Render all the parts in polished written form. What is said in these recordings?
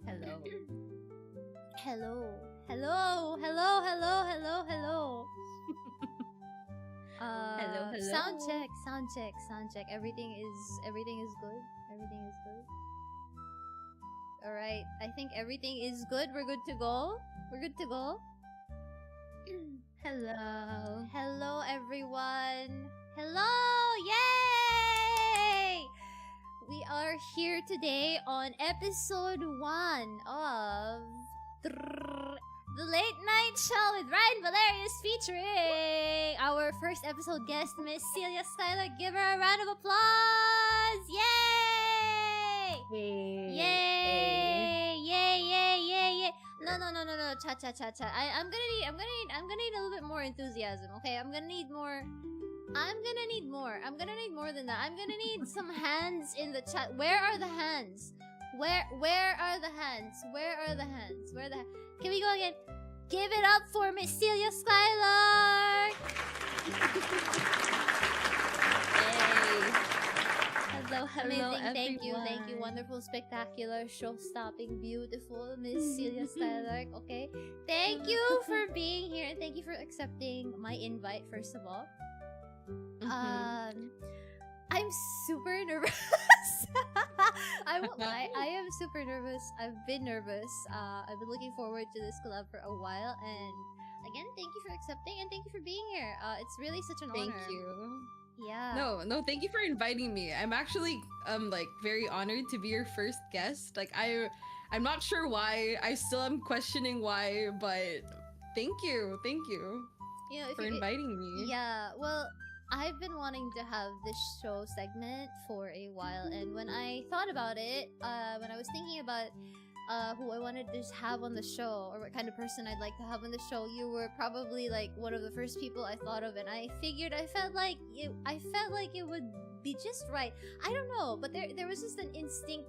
Hello. Hello. Hello. Hello. Hello. Hello. Hello. Hello, hello. Sound check. Sound check. Sound check. Everything is good. Everything is good. All right. I think everything is good. We're good to go. We're good to go. Hello. Hello, everyone. Hello. Yay! We are here today on episode 1 of The Late Night Show with Ryan Valerius, featuring our first episode guest, Miss Xylia Skylark. Give her a round of applause! Yay! Yay. Yay! Yay! Yay! Yay! Yay! No! Cha. I'm gonna need a little bit more enthusiasm. Okay, I'm gonna need more than that. I'm gonna need some hands in the chat. Where are the hands? Where are the hands? Can we go again? Give it up for Miss Xylia Skylark! Yay. Hello, amazing. Thank you. everyone. Wonderful, spectacular, show-stopping, beautiful Miss Xylia Skylark. Okay, thank you for being here and thank you for accepting my invite. First of all, I'm super nervous. I won't lie. I am super nervous. I've been nervous. I've been looking forward to this collab for a while, and again, thank you for accepting and thank you for being here. It's really such an honor. Thank you. Yeah. No, thank you for inviting me. I'm actually like very honored to be your first guest. Like I'm not sure why. I still am questioning why, but thank you. You know, For inviting me. Yeah, well, I've been wanting to have this show segment for a while, and when I thought about it, when I was thinking about who I wanted to have on the show, or what kind of person I'd like to have on the show, you were probably like one of the first people I thought of, and I felt like it would be just right. I don't know, but there was just an instinct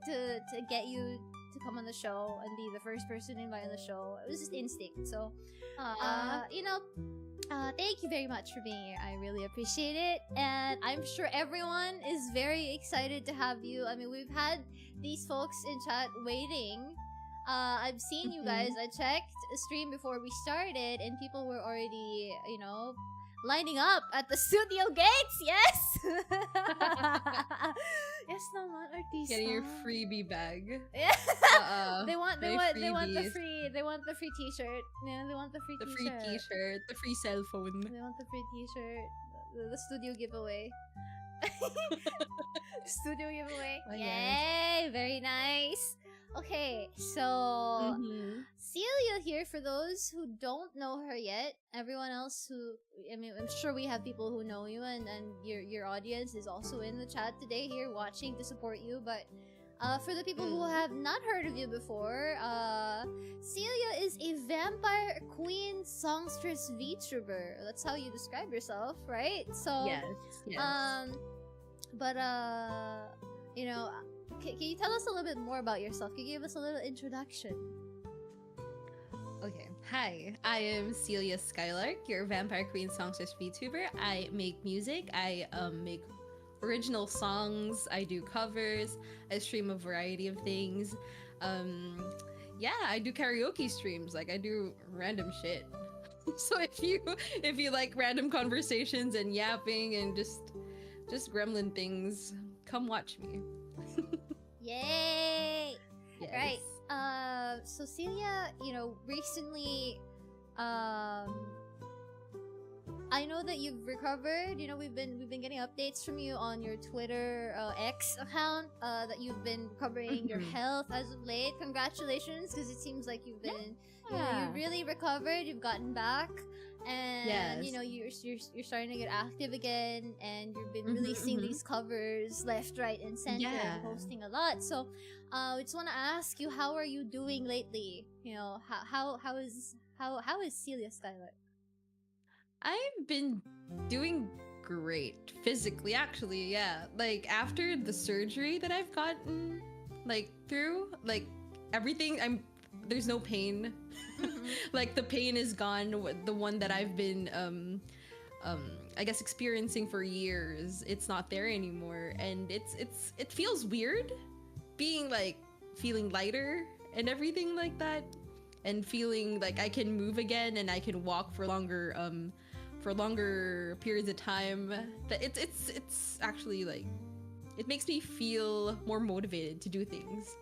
to get you to come on the show and be the first person invited on the show. It was just instinct. So, thank you very much for being here. I really appreciate it, and I'm sure everyone is very excited to have you. I mean, we've had these folks in chat waiting. I've seen you guys. I checked a stream before we started, and people were already, lining up at the studio gates. Yes. Yes, naman, artista. Getting your freebie bag. Yeah. They want the freebies. free t-shirt. Yeah, they want the free The t-shirt. free t-shirt, the free cell phone. They want the free t-shirt. The studio giveaway. Studio giveaway. Oh, Yay! Very nice. Okay, so Xylia here, for those who don't know her yet. Everyone else I'm sure we have people who know you, and your audience is also in the chat today here watching to support you, but for the people who have not heard of you before, Xylia is a vampire queen songstress VTuber. That's how you describe yourself, right? So Yes. Can you tell us a little bit more about yourself? Can you give us a little introduction? Okay. Hi, I am Xylia Skylark, your Vampire Queen Songstress VTuber. I make music. I make original songs. I do covers. I stream a variety of things. Yeah, I do karaoke streams. Like, I do random shit. So if you like random conversations and yapping and just gremlin things, come watch me. Yay! Yes. Right. So Xylia, recently, I know that you've recovered. We've been getting updates from you on your Twitter X account that you've been recovering your health as of late. Congratulations, because it seems like you've been you really recovered. You've gotten back, and you're starting to get active again, and you've been releasing these covers left, right, and center, and posting a lot. So, I just want to ask you, how are you doing lately? How is Xylia Skylark? I've been doing great physically, actually. Yeah, like after the surgery that I've gotten, through, everything. There's no pain. Like the pain is gone. The one that I've been I guess experiencing for years, it's not there anymore, and it feels weird being like feeling lighter and everything like that, and feeling like I can move again and I can walk for longer periods of time. That it's actually like, it makes me feel more motivated to do things.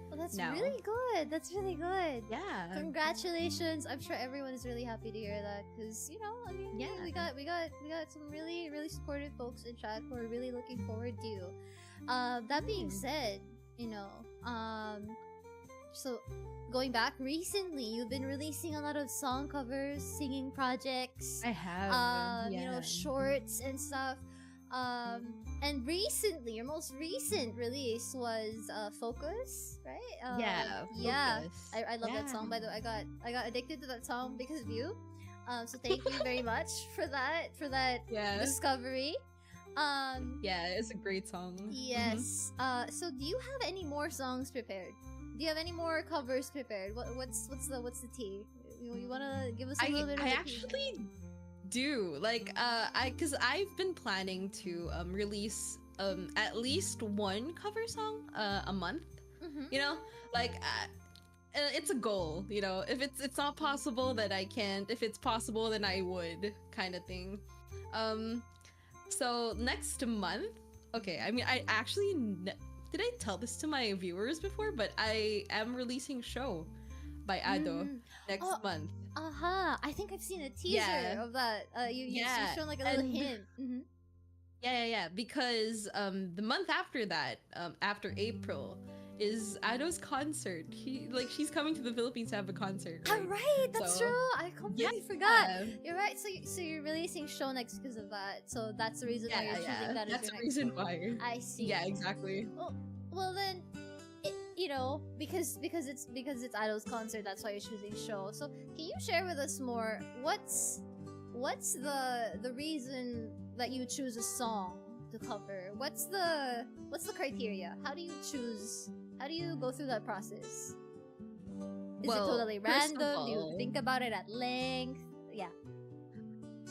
Well, that's now. really good. That's really good. Yeah. Congratulations. I'm sure everyone is really happy to hear that, because I mean, Yeah. we got some really supportive folks in chat who are really looking forward to you. That being said, so going back recently, you've been releasing a lot of song covers, singing projects. I have. Shorts and stuff. And recently, your most recent release was Focus, right? Yeah. Focus. I love that song. By the way, I got addicted to that song because of you. So thank you very much for that discovery. Yeah, it's a great song. Yes. So do you have any more songs prepared? Do you have any more covers prepared? What's the tea? You wanna give us a little bit of I the tea? actually do, like, because I've been planning to release at least one cover song a month. Like, it's a goal, if it's not possible, then I can't. If it's possible, then I would, kind of thing. So next month, okay, I mean, I actually did I tell this to my viewers before? But I am releasing Show by Ado next month. I think I've seen a teaser of that. You've shown like a little hint. Yeah. Because the month after that, after April, is Ado's concert. She's coming to the Philippines to have a concert. Right? Right, that's true. I completely forgot. You're right. So you're releasing Show next because of that. So that's the reason why you're choosing that as that's your the next reason one. why. I see. Yeah, exactly. Well then, because it's Ado's concert, that's why you're choosing Show. So can you share with us more? What's the reason that you choose a song to cover? What's the criteria? How do you choose? How do you go through that process? Is it totally random? Do you think about it at length? Yeah.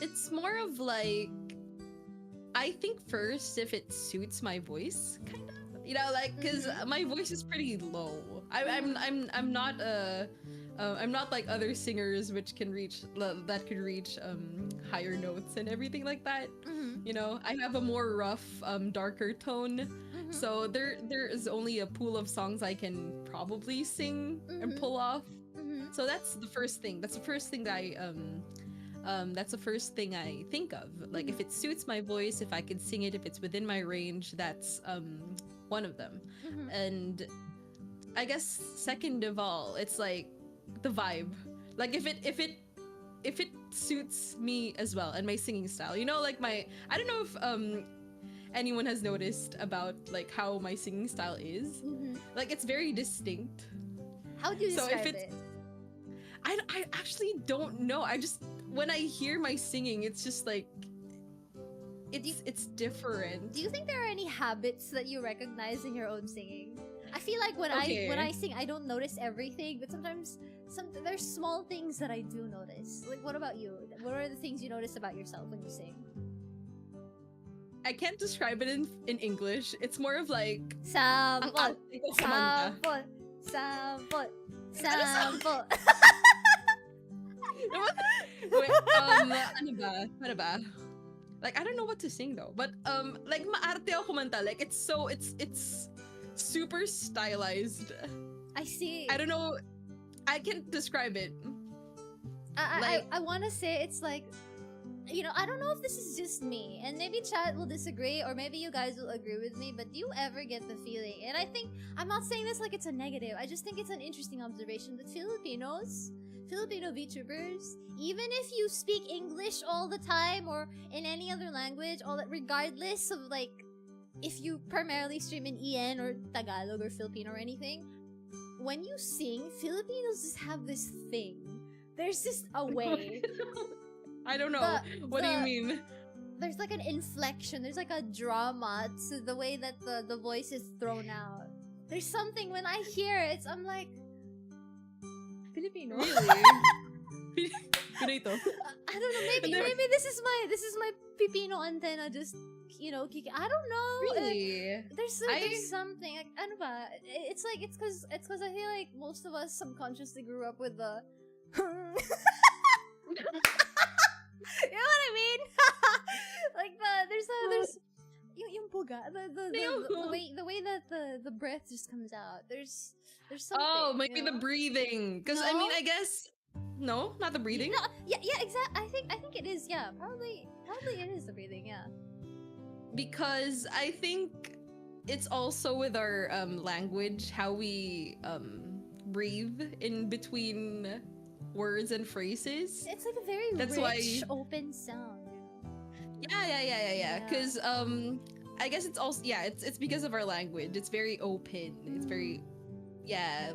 It's more of like, I think first if it suits my voice, kind of. Because my voice is pretty low. I'm not like other singers which can reach higher notes and everything like that. I have a more rough, darker tone. So there is only a pool of songs I can probably sing and pull off. So that's the first thing. That's the first thing that I think of. Like, if it suits my voice, if I can sing it, if it's within my range, that's one of them. And I guess second of all, it's like the vibe. Like, if it suits me as well and my singing style. Like I don't know if anyone has noticed about like how my singing style is. Like, it's very distinct. How do you describe it? I actually don't know. When I hear my singing, it's just like it's different. Do you think there are any habits that you recognize in your own singing? I feel like when I sing, I don't notice everything, but sometimes there's small things that I do notice. Like, what about you? What are the things you notice about yourself when you sing? I can't describe it in English. It's more of like sample. Wait, ano ba? Like, I don't know what to sing though. But like, maarte ako kumanta. Like, it's super stylized. I see. I don't know. I can't describe it. I want to say it's like, I don't know if this is just me, and maybe chat will disagree, or maybe you guys will agree with me, but do you ever get the feeling, and I think, I'm not saying this like it's a negative, I just think it's an interesting observation, that Filipino VTubers, even if you speak English all the time, or in any other language, regardless of like, if you primarily stream in EN, or Tagalog, or Filipino, or anything, when you sing, Filipinos just have this thing. There's just a way. I don't know. What do you mean? There's like an inflection. There's like a drama to the way that the voice is thrown out. There's something when I hear it, I'm like, Filipino. Really? Pinoy to. I don't know. Maybe this is my pipino antenna. Just I don't know. Really? There's something. Like, ano ba? It's because I feel like most of us subconsciously grew up with the. You know what I mean? Like there's yung buga, the way that the breath just comes out. There's something. Oh, maybe the breathing. Because I mean, I guess no, not the breathing. No, yeah, exactly. I think it is. Yeah, probably it is the breathing. Yeah. Because I think it's also with our language how we breathe in between words and phrases. It's like a very rich, open sound. Yeah. Because I guess it's also it's because of our language. It's very open. It's very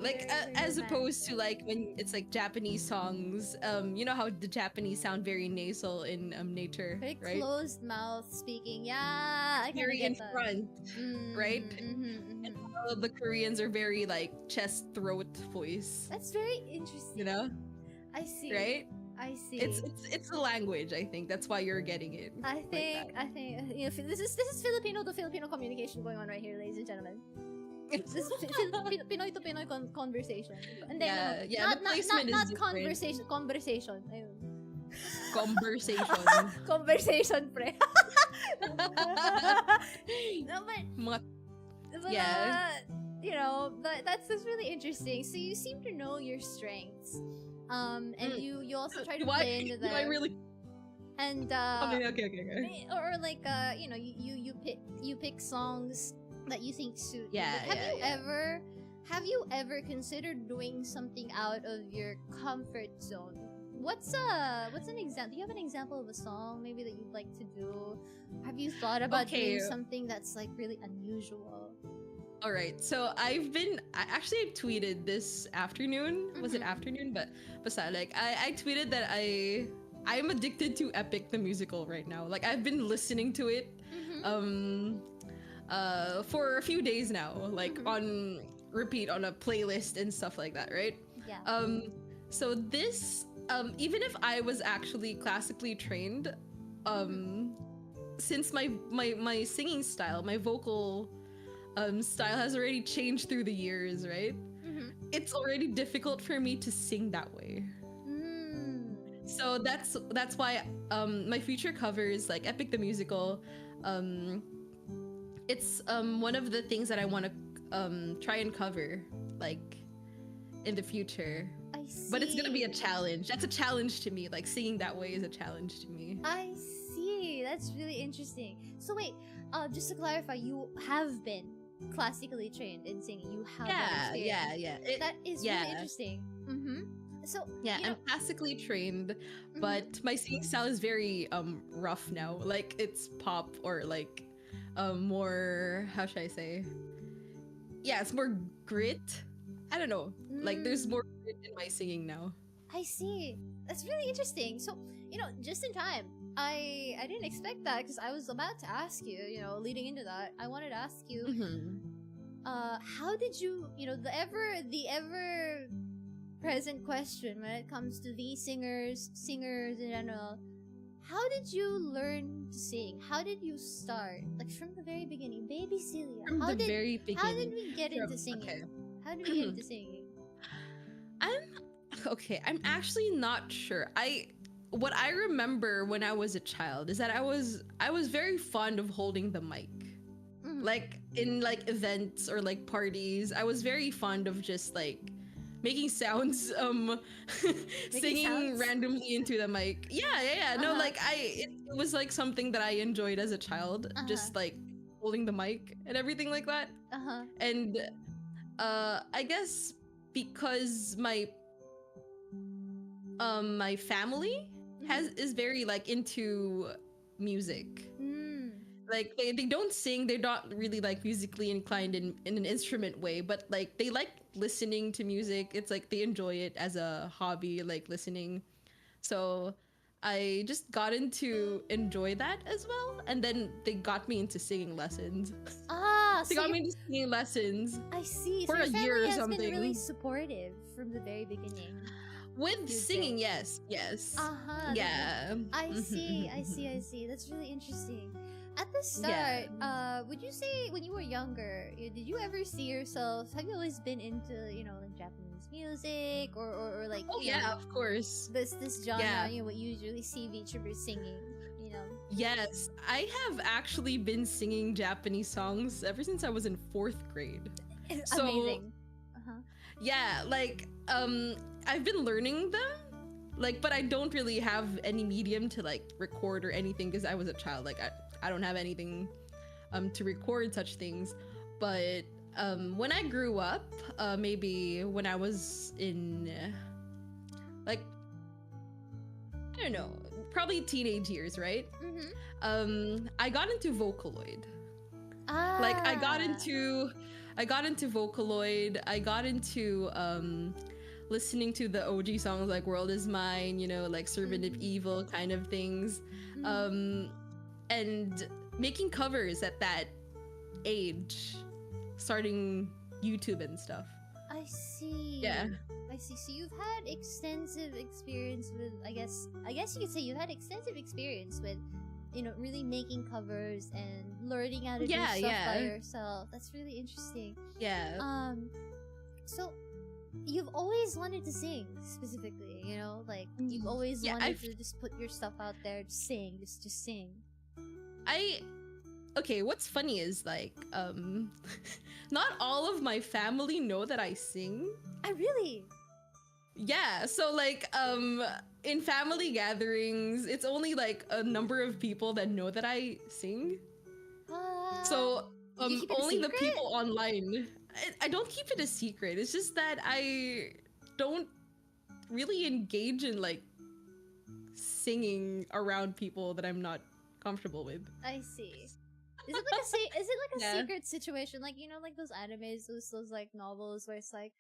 like as opposed to like when it's like Japanese songs. You know how the Japanese sound very nasal in nature, very right? Closed mouth speaking. Yeah, I very in front, right? And all the Koreans are very like chest throat voice. That's very interesting. You know? I see. Right? I see. It's a language. I think that's why you're getting it. I think this is Filipino to Filipino communication going on right here, ladies and gentlemen. This is Pinoy to Pinoy conversation. And then not conversation. Conversation. Ayun. Conversation. Conversation, pre. No, but that's really interesting. So you seem to know your strengths. And you also try to play into them. Do I really? And okay. Or like you pick songs that you think suit. Yeah. Have you ever considered doing something out of your comfort zone? What's an example? Do you have an example of a song maybe that you'd like to do? Have you thought about doing something that's like really unusual? All right. So I actually tweeted this afternoon. Was it afternoon? But like I tweeted that I'm addicted to Epic the musical right now. Like I've been listening to it for a few days now, like on repeat on a playlist and stuff like that, right? Yeah. So this even if I was actually classically trained, since my singing style, my vocal style has already changed through the years, right? It's already difficult for me to sing that way. So that's why my future covers, like Epic the musical, it's one of the things that I want to try and cover, like in the future. I see. But it's gonna be a challenge. That's a challenge to me. Like singing that way is a challenge to me. I see. That's really interesting. So wait, just to clarify, you have been classically trained in singing. You have that experience. That is really interesting. So I'm classically trained, but my singing style is very rough now. Like it's pop or like more, how should I say? Yeah, it's more grit. I don't know. Like there's more grit in my singing now. I see. That's really interesting. So, just in time, I didn't expect that because I was about to ask you, leading into that, I wanted to ask you, how did you, the ever present question when it comes to these singers in general, how did you learn to sing? How did you start? Like from the very beginning, baby Xylia. How did we get into singing? Okay. How did we get into singing? I'm actually not sure. What I remember when I was a child is that I was very fond of holding the mic. Like in like events or like parties, I was very fond of just like making sounds, singing sounds? Randomly into the mic. Yeah. No, like it was like something that I enjoyed as a child, just like holding the mic and everything like that. And I guess because my family is very like into music. Like they don't sing, they're not really like musically inclined in an instrument way, but like they like listening to music. It's like they enjoy it as a hobby, like listening. So I just got into enjoy that as well, and then they got me into singing lessons. They got me into singing lessons. I see. For so a year or something. Been really supportive from the very beginning. With you'd singing, say. yes. Uh-huh. Yeah. I see, I see, I Mhm. see. That's really interesting. At the Yeah. start, would you say when you were younger, did you ever see yourself? Have you always been into, like Japanese music or like, Oh yeah, of course. this genre, Yeah. What you usually see VTubers singing, you know? Yes, I have actually been singing Japanese songs ever since I was in 4th grade. So, Amazing. Uh-huh. yeah, like I've been learning them, like, but I don't really have any medium to like record or anything because I was a child. Like I don't have anything to record such things. But when I grew up, maybe when I was in like, I don't know, probably teenage years, right? Mm-hmm. I got into Vocaloid. Like Ah. I got into Vocaloid. I got into listening to the OG songs like World Is Mine, like Servant of Evil kind of things. Mhm. And making covers at that age, starting YouTube and stuff. I see. Yeah. I see. So you've had extensive experience with, I guess you could say you've had extensive experience with, really making covers and learning how to do stuff by yourself. That's really interesting. Yeah. So you've always wanted to sing specifically, like you've always wanted to just put your stuff out there, just sing, just sing. Okay, what's funny is like not all of my family know that I sing. I really? Yeah, so like in family gatherings, it's only like a number of people that know that I sing. So only the people online. I don't keep it a secret. It's just that I don't really engage in like singing around people that I'm not comfortable with. I see. Is it like a secret situation? Like, like those animes, those like novels where it's like,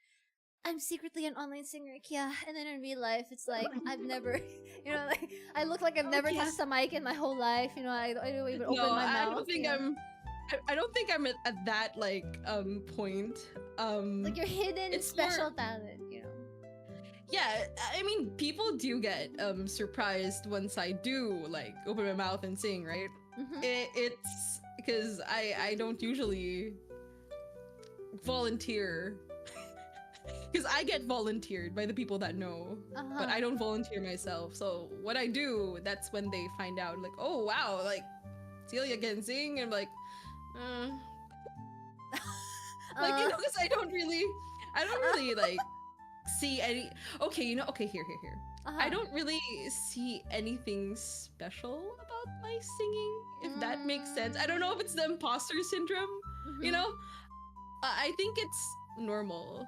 I'm secretly an online singer, Kia, and then in real life, it's like I've never, like I look like I've never touched a mic in my whole life. I don't even open my mouth. I don't think I'm at that like point. Like your hidden special talent, Yeah, I mean, people do get surprised once I do like open my mouth and sing, right? It's because I don't usually volunteer. Because I get volunteered by the people that know, but I don't volunteer myself. So what I do, that's when they find out, like, oh wow, like Xylia can sing, and I'm like, like, because I don't really like see any. Okay, here. I don't really see anything special about my singing, if that makes sense. I don't know if it's the imposter syndrome, I think it's normal.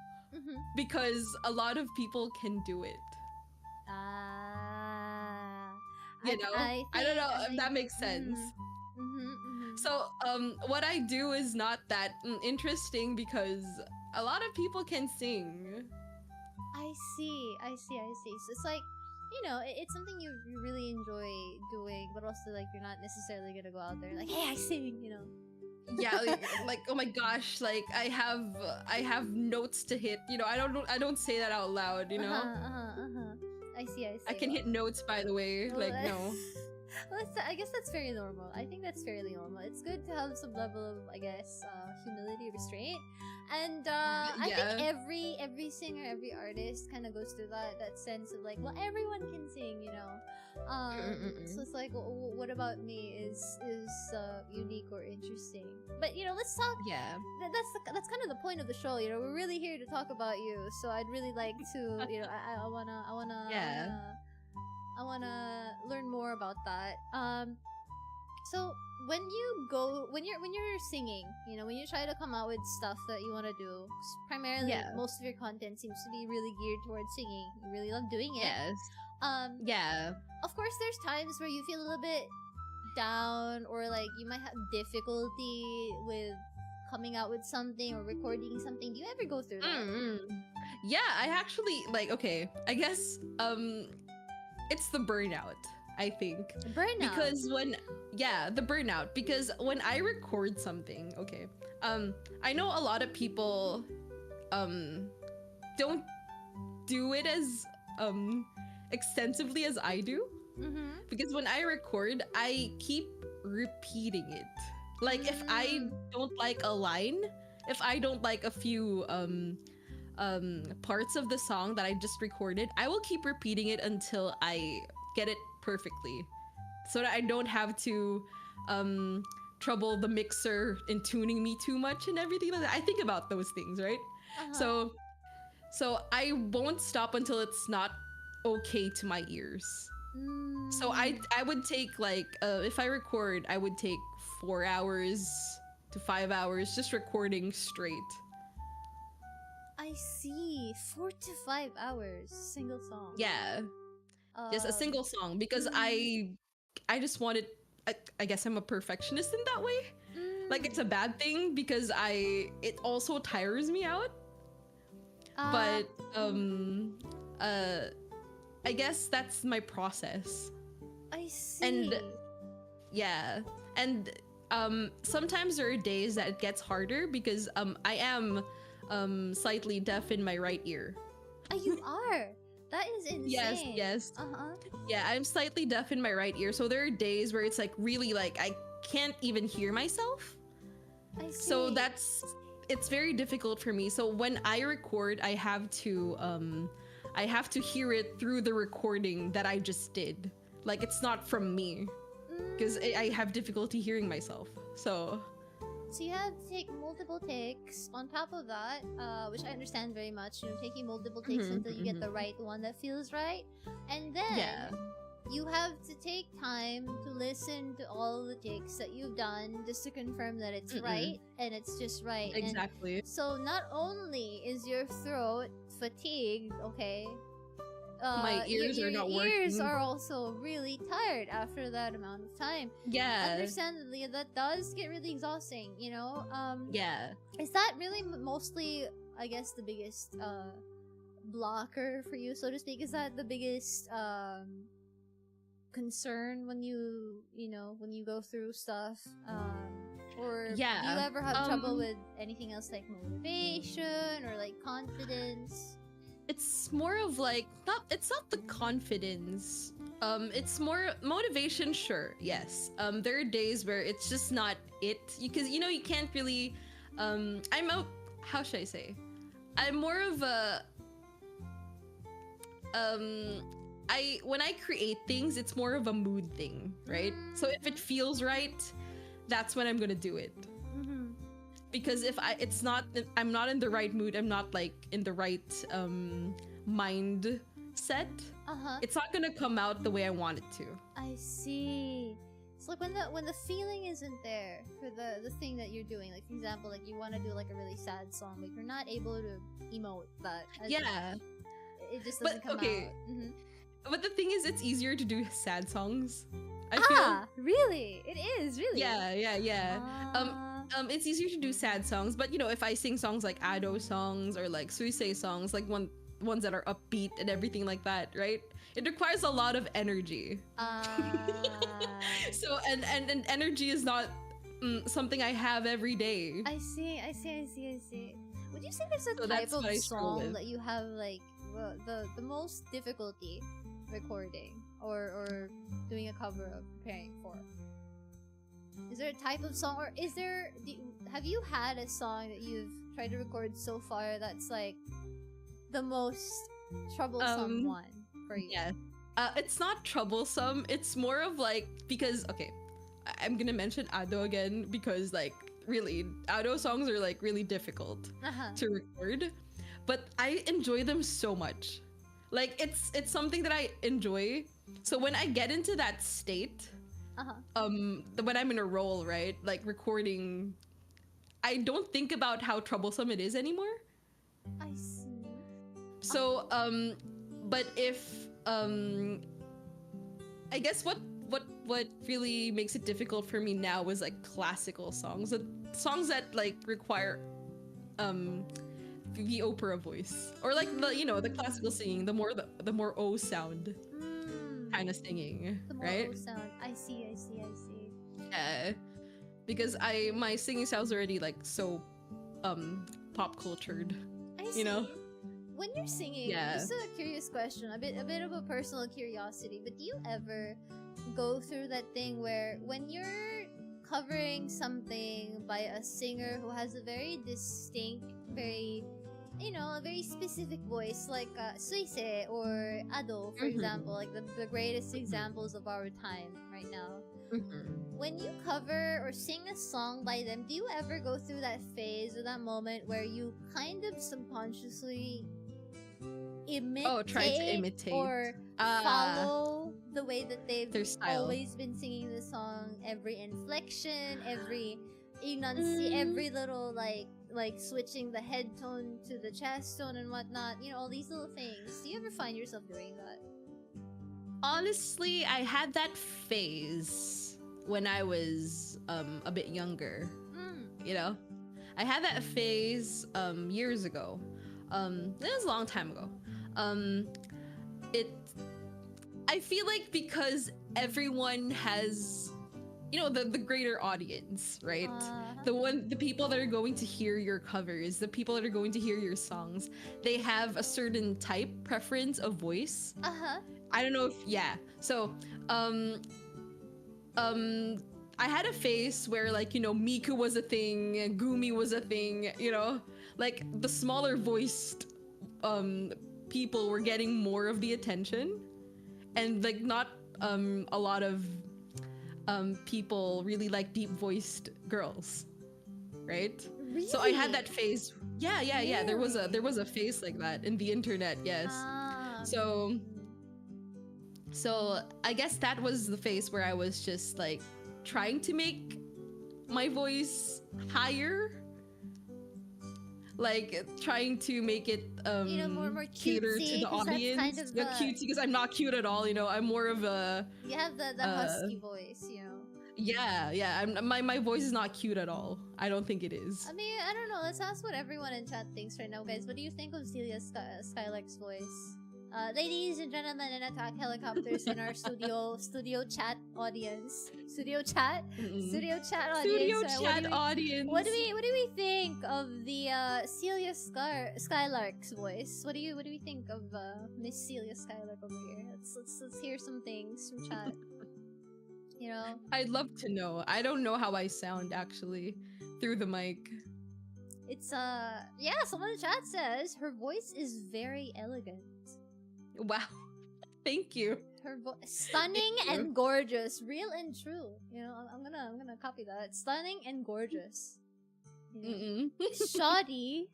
Because a lot of people can do it. I don't know if that makes sense. So what I do is not that interesting because a lot of people can sing. I see. So it's like, it's something you really enjoy doing, but also like you're not necessarily gonna go out there like, hey, I sing, Yeah, like oh my gosh, like I have notes to hit, I don't say that out loud, I see. I can hit notes, by the way. Well, like no. Well, I guess that's very normal. I think that's fairly normal. It's good to have some level of, I guess, humility, restraint, and I think every singer, every artist kind of goes through that sense of like, well, everyone can sing, So it's like, what about me is unique or interesting? But let's talk. Yeah. That's kind of the point of the show. We're really here to talk about you. So I'd really like to, I wanna learn more about that. So when you're singing, when you try to come out with stuff that you want to do, primarily most of your content seems to be really geared towards singing. You really love doing it. Yes. Yeah. Of course, there's times where you feel a little bit down, or like you might have difficulty with coming out with something or recording something. Do you ever go through that? Yeah, I actually like. Okay, I guess it's the burnout, I think. Burnout? Because the burnout. Because when I record something, okay, I know a lot of people don't do it as extensively as I do. Mm-hmm. Because when I record, I keep repeating it. Like if I don't like a line, if I don't like a few parts of the song that I just recorded, I will keep repeating it until I get it perfectly, so that I don't have to trouble the mixer in tuning me too much and everything like that. I think about those things, right? Uh-huh. So I won't stop until it's not okay to my ears. So I would take like if I record, I would take 4 hours to 5 hours just recording straight. I see. 4 to 5 hours, single song. Yeah, just a single song, because I just wanted. I guess I'm a perfectionist in that way. Like it's a bad thing because it also tires me out. But I guess that's my process. I see. And yeah, and sometimes there are days that it gets harder because I am slightly deaf in my right ear. You are. That is insane. Yes. Uh-huh. Yeah, I'm slightly deaf in my right ear, so there are days where it's like really like I can't even hear myself. I see. So it's very difficult for me. So when I record, I have to hear it through the recording that I just did. Like it's not from me, because I have difficulty hearing myself. So you have to take multiple takes on top of that, which I understand very much. You know, taking multiple takes until you get the right one that feels right, and then you have to take time to listen to all the takes that you've done just to confirm that it's right and it's just right. Exactly. And so not only is your throat fatigued, okay, my ears are not working. Your ears are also really tired after that amount of time. Yeah. Understandably, that does get really exhausting, you know? Yeah. Is that really mostly, I guess, the biggest blocker for you, so to speak? Is that the biggest concern when you go through stuff? Or do you ever have trouble with anything else like motivation or like confidence? It's more of like it's not the confidence. It's more motivation, sure, yes. There are days where it's just not it, because you can't really how should I say? I'm more of a when I create things, it's more of a mood thing, right? So if it feels right, that's when I'm gonna do it. Because if I'm not in the right mood, I'm not like in the right mind set, it's not gonna come out the way I want it to. I see. It's like when the feeling isn't there for the thing that you're doing. Like, for example, like you want to do like a really sad song, but you're not able to emote that. It just doesn't come out. But the thing is, it's easier to do sad songs, I feel. Really? It is, really? Yeah. It's easier to do sad songs, but if I sing songs like Ado songs or like Suisei songs, like ones that are upbeat and everything like that, right? It requires a lot of energy. So and energy is not something I have every day. I see. Would you say there's a type of song that you have like the most difficulty recording or doing a cover of, preparing for? Is there a type of song, or have you had a song that you've tried to record so far that's like the most troublesome one for you? Yeah. It's not troublesome. It's more of like, because I'm gonna mention Ado again because like really Ado songs are like really difficult to record, but I enjoy them so much. Like it's something that I enjoy. So when I get into that state, when I'm in a role, right, like recording, I don't think about how troublesome it is anymore. I see. So but if I guess what really makes it difficult for me now is like classical songs that like require the opera voice, or like the classical singing, the more O sound kind of singing, the more right? O sound. I see. Yeah, because my singing sounds already like so pop cultured. I see. when you're singing, Yeah. just a curious question, a bit of a personal curiosity, but do you ever go through that thing where when you're covering something by a singer who has a very distinct, very, you know, a very specific voice, like Suise or Ado, for example, like the greatest examples of our time right now. When you cover or sing a song by them, do you ever go through that phase or that moment where you kind of subconsciously try to imitate or follow the way that they've their style. always been singing the song, every inflection, every every little like switching the head tone to the chest tone and whatnot, you know, all these little things. Do you ever find yourself doing that? Honestly, I had that phase when I was a bit younger. You know, I had that phase years ago. It was a long time ago. I feel like because everyone has, you know, the greater audience, right? The people that are going to hear your covers, the people that are going to hear your songs, they have a certain type preference of voice. I don't know if So I had a phase where, like, you know, Miku was a thing, Gumi was a thing, you know, like the smaller voiced people were getting more of the attention, and like not a lot of people really like deep voiced girls, right? Really? So I had that phase. Yeah. There was a phase like that in the internet. Yes. So I guess that was the phase where I was just like trying to make my voice higher, like trying to make it you know, more cuter cutesy, to the 'cause that's audience. kind of Yeah, cutesy, because I'm not cute at all. You know, I'm more of a you have the husky voice, you know. Yeah. My voice is not cute at all. I don't think it is. I mean, I don't know. Let's ask what everyone in chat thinks right now, guys. What do you think of Xylia Skylark's voice? Ladies and gentlemen in attack helicopters in our studio chat audience. Studio chat audience. What do we think of the Xylia Skylark's voice? What do we think of Miss Xylia Skylark over here? Let's hear some things from chat. You know, I'd love to know. I don't know how I sound actually through the mic. it's someone in chat says her voice is very elegant. Wow. Thank you. Her stunning and gorgeous, real and true. You know, I'm gonna copy that. Stunning and gorgeous. You know? Shoddy.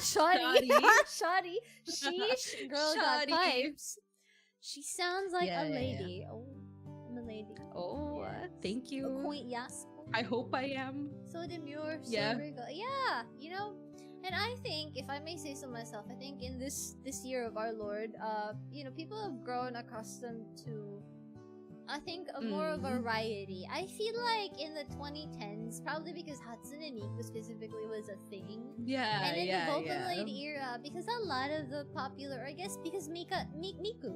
Shoddy. Shoddy. Sheesh, girl got pipes. She sounds like a lady. Yeah. Oh, I'm a lady. Oh, Yes. thank you. A queen, yes. I hope I am. So demure, so Yeah. regal. Yeah, you know. And I think, if I may say so myself, I think in this year of our Lord, you know, people have grown accustomed to, I think, more of a variety. I feel like in the 2010s, probably because Hatsune Miku specifically was a thing. Yeah, And in yeah, the Vocaloid era, because a lot of the popular, I guess, because Miku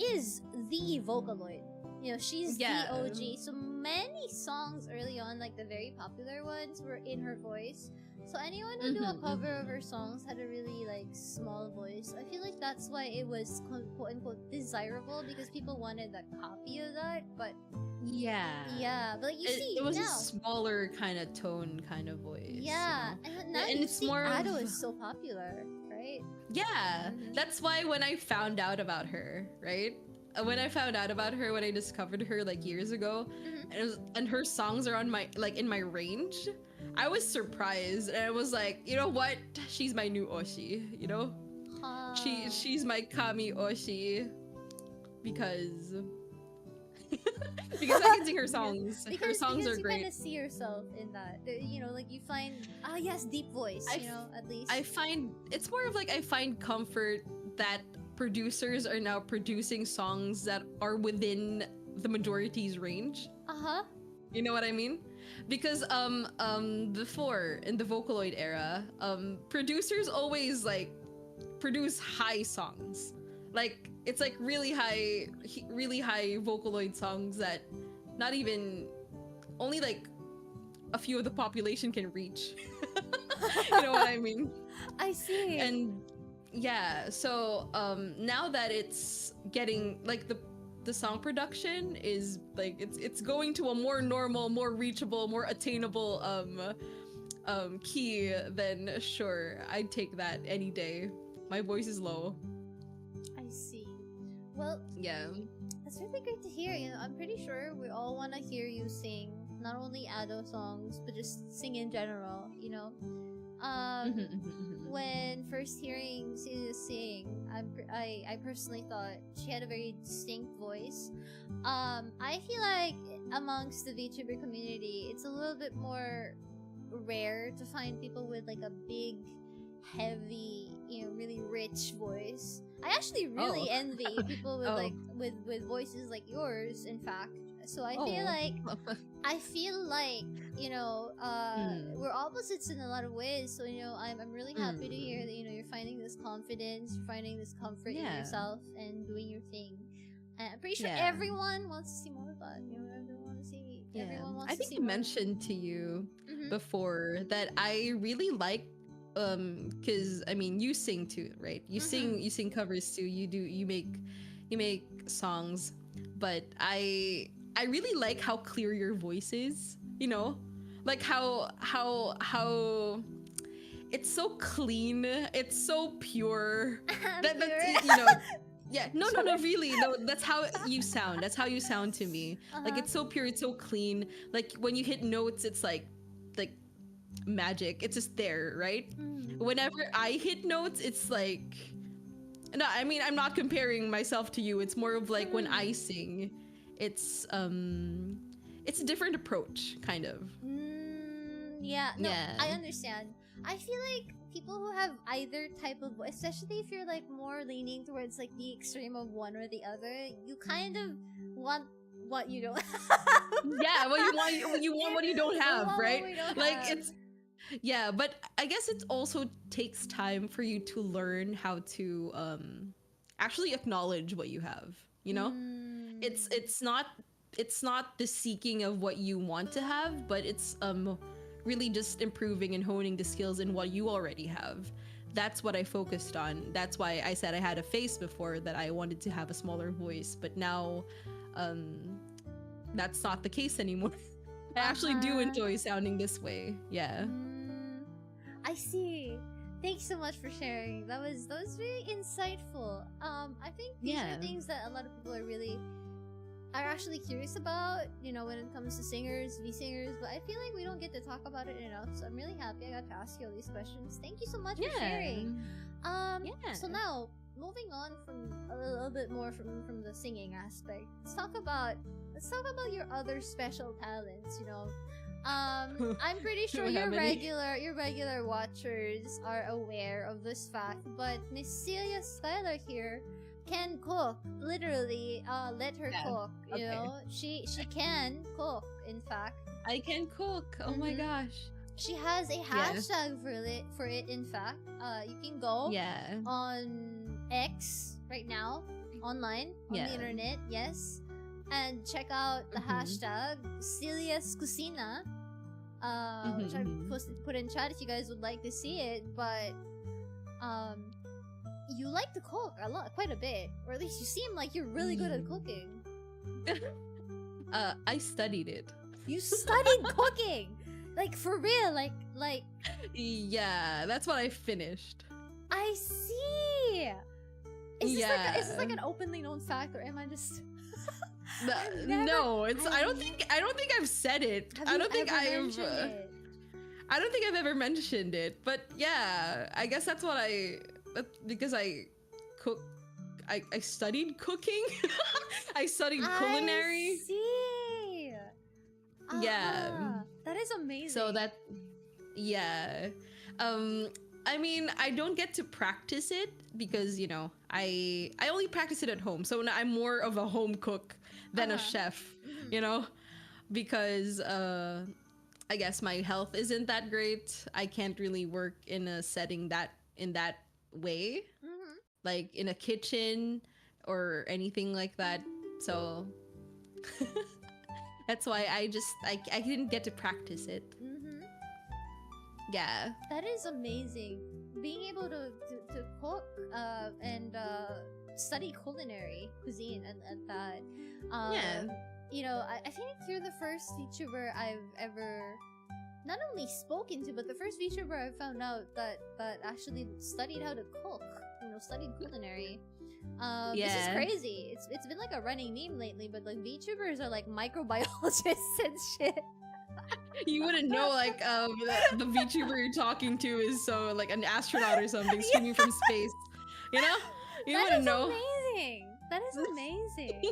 is the Vocaloid. You know, she's the OG. So many songs early on, like the very popular ones, were in her voice. So anyone who do a cover of her songs had a really like small voice. I feel like that's why it was quote unquote desirable, because people wanted that copy of that. But yeah, but like you see, it was now, a smaller kind of tone, kind of voice. Yeah, you know? and now and you it's see more Ado of... is so popular, right? Yeah, that's why when I found out about her, right? When I found out about her, when I discovered her like years ago, and her songs are on my in my range, I was surprised, and I was like, you know what? She's my new Oshi, you know? She's my Kami Oshi because because I can sing her songs. Her songs are great. You kind of see yourself in that. You know, like you find yes, deep voice. You know, at least I find it's more of like I find comfort that producers are now producing songs that are within the majority's range. You know what I mean? Because before in the Vocaloid era, producers always like produce high songs. Like it's like really high Vocaloid songs that not even only like a few of the population can reach. You know what I mean? I see. And yeah, so now that it's getting like the song production is like it's going to a more normal, more reachable, more attainable key, then sure, I'd take that any day. My voice is low. I see. Well, Yeah. that's really great to hear. You know, I'm pretty sure we all want to hear you sing not only Ado songs but just sing in general. You know, when first hearing Celia sing, I personally thought she had a very distinct voice. I feel like amongst the VTuber community, it's a little bit more rare to find people with like a big, heavy, you know, really rich voice. I actually really envy people with like with voices like yours, in fact. So I feel like you know we're opposites in a lot of ways. So you know I'm really happy to hear that you know you're finding this confidence, you're finding this comfort in yourself and doing your thing. And I'm pretty sure everyone wants to see more of that. You know, everyone wants to see. Everyone wants I to think see I more. mentioned to you before that I really like because I mean you sing too, right? You sing covers too. You make songs, but I really like how clear your voice is, you know? Like how it's so clean, it's so pure. That's you know, yeah, no, really, no, that's how you sound. That's how you sound to me. Like it's so pure, it's so clean. Like when you hit notes, it's like magic. It's just there, right? Whenever I hit notes, it's like, no, I mean I'm not comparing myself to you. It's more of like when I sing, it's a different approach, kind of. Yeah, no, I understand. I feel like people who have either type of voice, especially if you're like more leaning towards like the extreme of one or the other, you kind of want what you don't have. Yeah, well, you want what you don't have, right? Like have. it's yeah, but I guess it also takes time for you to learn how to actually acknowledge what you have, you know? It's not the seeking of what you want to have, but it's really just improving and honing the skills in what you already have. That's what I focused on. That's why I said I had a face before, that I wanted to have a smaller voice, but now that's not the case anymore. I actually do enjoy sounding this way. Yeah. I see. Thanks so much for sharing. That was really insightful. I think these are things that a lot of people are actually curious about, you know, when it comes to singers, V-singers, but I feel like we don't get to talk about it enough, so I'm really happy I got to ask you all these questions. Thank you so much for sharing. So now, moving on from a little bit more from the singing aspect, let's talk about your other special talents, you know. I'm pretty sure your regular watchers are aware of this fact, but Miss Celia Skylark here can cook. Literally, let her cook. You know, she can cook. In fact, I can cook. Oh my gosh. She has a hashtag for it. In fact, you can go on X right now, online on the internet. Yes. And check out the hashtag Celia's Cucina, which I put in chat if you guys would like to see it. But you like to cook a lot, quite a bit, or at least you seem like you're really good at cooking. I studied it. You studied cooking, like for real, like. Yeah, that's what I finished. I see. Is this like an openly known fact, or am I just? No, it's. I don't think I've said it. I don't think I've ever mentioned it. But yeah, I guess that's what because I cook. I studied cooking. I studied culinary. I see. Yeah. That is amazing. So that, yeah. I mean, I don't get to practice it because, you know, I only practice it at home. So I'm more of a home cook than a chef, you know, because I guess my health isn't that great. I can't really work in a setting in that way, like in a kitchen or anything like that. So that's why I didn't get to practice it. Yeah. That is amazing. Being able to cook and study culinary cuisine at that. Yeah. You know, I think you're the first VTuber I've ever not only spoken to, but the first VTuber I found out that actually studied how to cook. You know, studied culinary. This is crazy. It's been like a running meme lately, but like VTubers are like microbiologists and shit. You wouldn't know, like, the VTuber you're talking to is so like an astronaut or something streaming from space. You know, you wouldn't know. Amazing. That is amazing.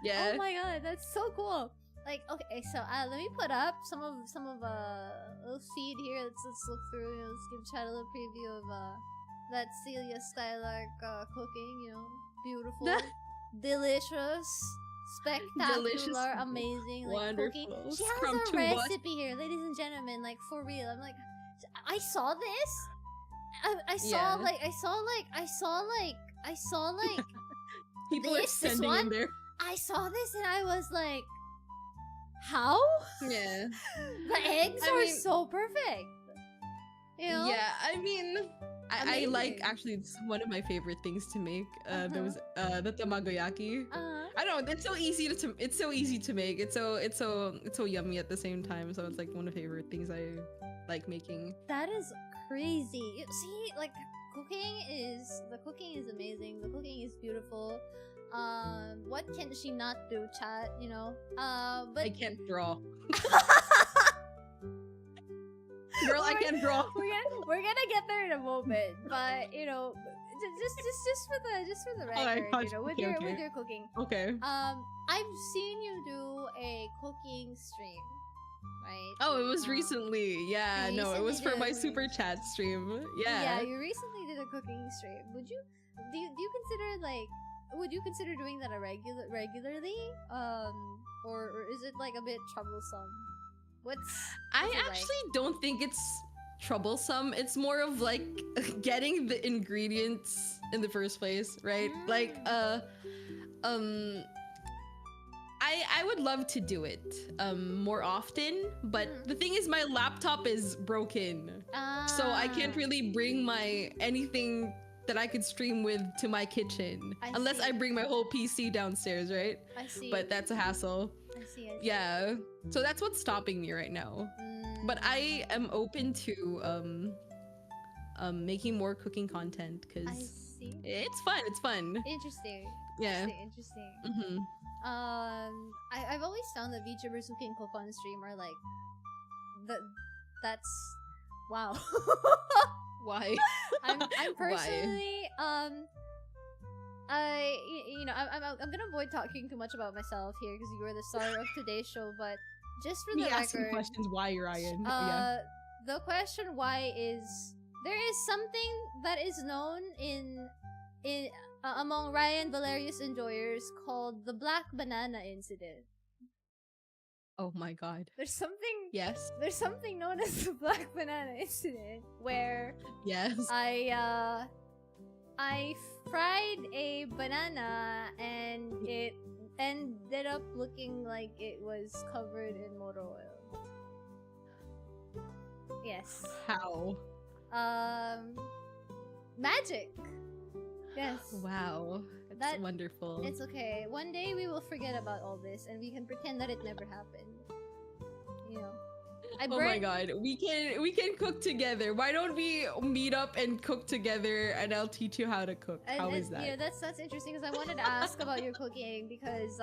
Yeah. Oh my god, that's so cool. Like, okay, so let me put up some of little feed here. Let's look through. You know, let's give chat a little preview of that Xylia Skylark cooking. You know, beautiful, delicious, spectacular, amazing, like wonderful. Cooking. She has a recipe here, ladies and gentlemen. Like for real, I'm like, I saw this. I saw People are sending in there. I saw this and I was like, how? Yeah. The eggs are so perfect. You know? Yeah, I mean, I like, actually, it's one of my favorite things to make. There was the tamagoyaki. I don't know, it's so easy to make. It's so yummy at the same time. So it's like one of the favorite things I like making. That is crazy. See, like the cooking is amazing. The cooking is beautiful. What can she not do, chat? You know, but I can't draw. Girl, I can't draw. We're gonna get there in a moment, but you know, just for the record, you know, with your cooking. Okay. I've seen you do a cooking stream, right? Oh, it was recently. Yeah, no, it was for my super chat stream. Yeah. Yeah, you recently did a cooking stream. Do you consider like? Would you consider doing that regularly? Or is it like a bit troublesome? I actually don't think it's troublesome. It's more of like getting the ingredients in the first place, right? Like I would love to do it more often, but the thing is my laptop is broken. So I can't really bring my anything that I could stream with to my kitchen unless I bring my whole PC downstairs, right? I see. But that's a hassle. I see. Yeah. So that's what's stopping me right now. But I am open to making more cooking content because it's fun. It's fun. Interesting. Yeah. Interesting. Mm-hmm. I've always found that VTubers who can cook on stream are like that's wow. Why? I'm personally you know I'm gonna avoid talking too much about myself here because you are the star of today's show, but just for the record, asking questions why, Ryan? The question why is there is something that is known in among Raian Valerius enjoyers called the Black Banana Incident. Oh my god. There's something. Yes. There's something known as the Black Banana Incident where. Yes. I fried a banana and it ended up looking like it was covered in motor oil. Yes. How? Magic. Yes. Wow. That's wonderful. It's okay. One day we will forget about all this and we can pretend that it never happened. You know. Oh my god. We can cook together. Why don't we meet up and cook together and I'll teach you how to cook. How is that? Yeah, that's interesting because I wanted to ask about your cooking because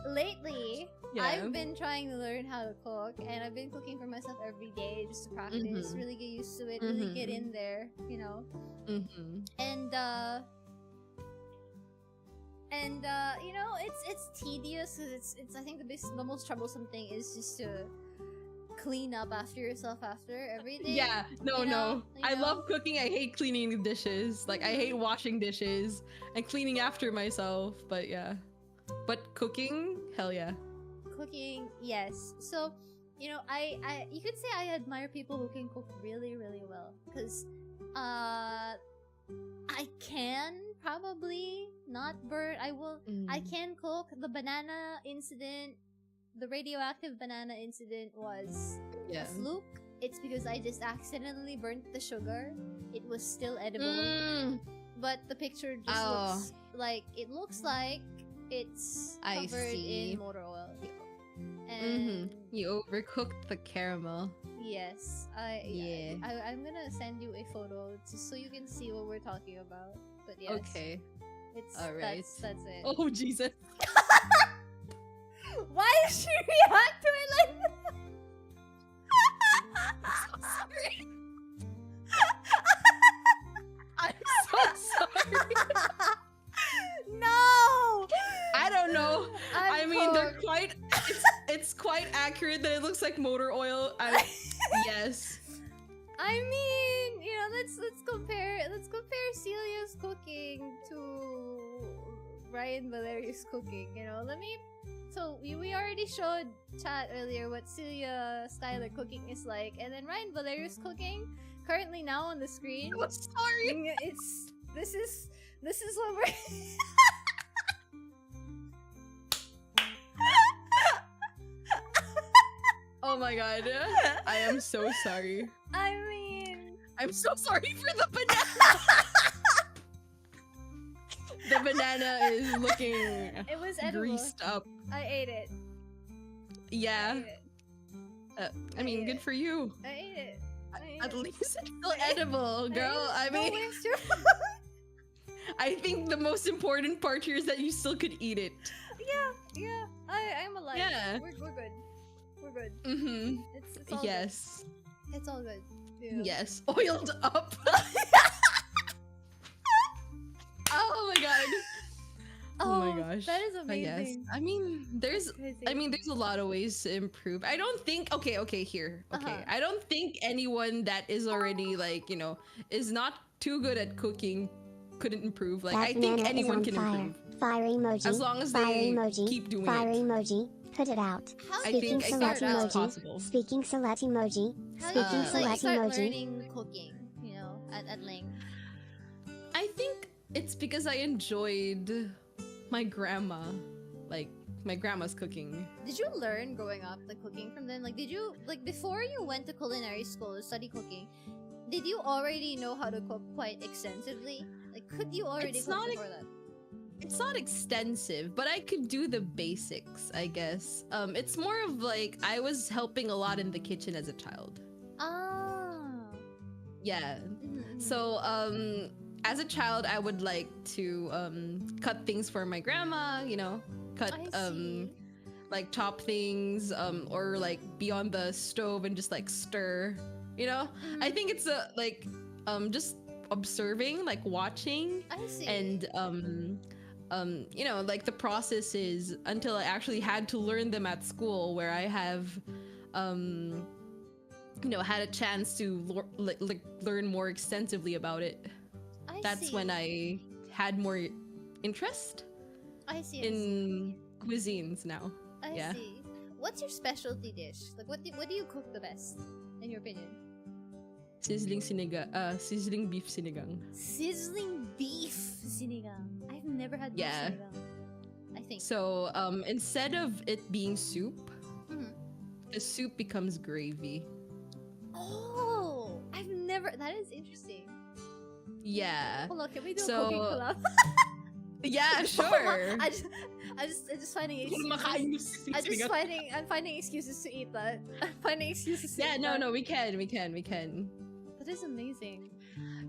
lately I've been trying to learn how to cook and I've been cooking for myself every day just to practice, really get used to it, really get in there, you know. And you know, it's tedious because it's I think the most troublesome thing is just to clean up after yourself after everything. Yeah, no. I love cooking. I hate cleaning the dishes. Like I hate washing dishes and cleaning after myself. But yeah, but cooking, hell yeah. Cooking, yes. So you know, I you could say I admire people who can cook really, really well because I can probably not burn. I can cook. The banana incident, the radioactive banana incident was a fluke. it's because I just accidentally burnt the sugar. It was still edible, Mm, but the picture just looks like it's I covered see. in motor oil. And You overcooked the caramel. yes, Yeah. I'm gonna send you a photo just so you can see what we're talking about. But yes, Okay. it's Alright. that's it. Oh Jesus. Why did she react to it like that? Sorry. I'm so sorry. No! I don't know. I mean, they're cooked. quite. It's quite accurate that it looks like motor oil. Yes. I mean, you know, let's compare Celia's cooking to Raian Valerius cooking. You know, So we already showed chat earlier what Celia Skylark cooking is like, and then Raian Valerius cooking currently now on the screen. I'm sorry. This is what we're. Oh my god. I am so sorry. I mean, I'm so sorry for the banana. The banana is looking it was edible. greased up. I ate it. Yeah. I mean, good for you. I ate it. At least it's still edible, girl. I Don't mean, waste your I think the most important part here is that you still could eat it. Yeah. I'm alive. Yeah. We're good. We're good. Mm-hmm. It's all Yes. good. It's all good. Yeah. Yes. Oiled up. Oh my god. Oh my gosh. That is But yes. amazing. I mean, there's Crazy. there's a lot of ways to improve. I don't think here. Okay. I don't think anyone that is already like, is not too good at cooking couldn't improve. Like I think anyone can improve. Fire emoji. As long as fire they emoji. keep doing fire it. emoji. Put it out. How I did Speaking think you select start out? it's emoji. possible. Speaking select emoji. How did Speaking you select start emoji. learning cooking? You know, at Ling. I think it's because I enjoyed my grandma, like my grandma's cooking. Did you learn growing up the cooking from them? Like, did you before you went to culinary school to study cooking? Did you already know how to cook quite extensively? Like, could you already It's cook not before that? It's not extensive, but I could do the basics, I guess. It's more of like I was helping a lot in the kitchen as a child. Ah. Yeah. Mhm. So, as a child, I would like to cut things for my grandma. Cut I see. like chop things, or like be on the stove and just like stir. I think it's just observing, like watching, I see. and like the processes until I actually had to learn them at school, where I have had a chance to learn more extensively about it. That's see. when I had more interest I see. in cuisines now. I yeah. see. What's your specialty dish? Like, what do you cook the best, in your opinion? Sizzling beef sinigang. Sizzling beef sinigang. I've never had beef Yeah. sinigang. I think. So instead of it being soup, Mhm. the soup becomes gravy. Oh, I've never. That is interesting. Yeah. Hold on, can we do So- a cooking collab? Yeah, sure. I just finding excuses. I'm finding excuses to eat that. I'm finding excuses to Yeah, eat no, that. no, we can. That is amazing.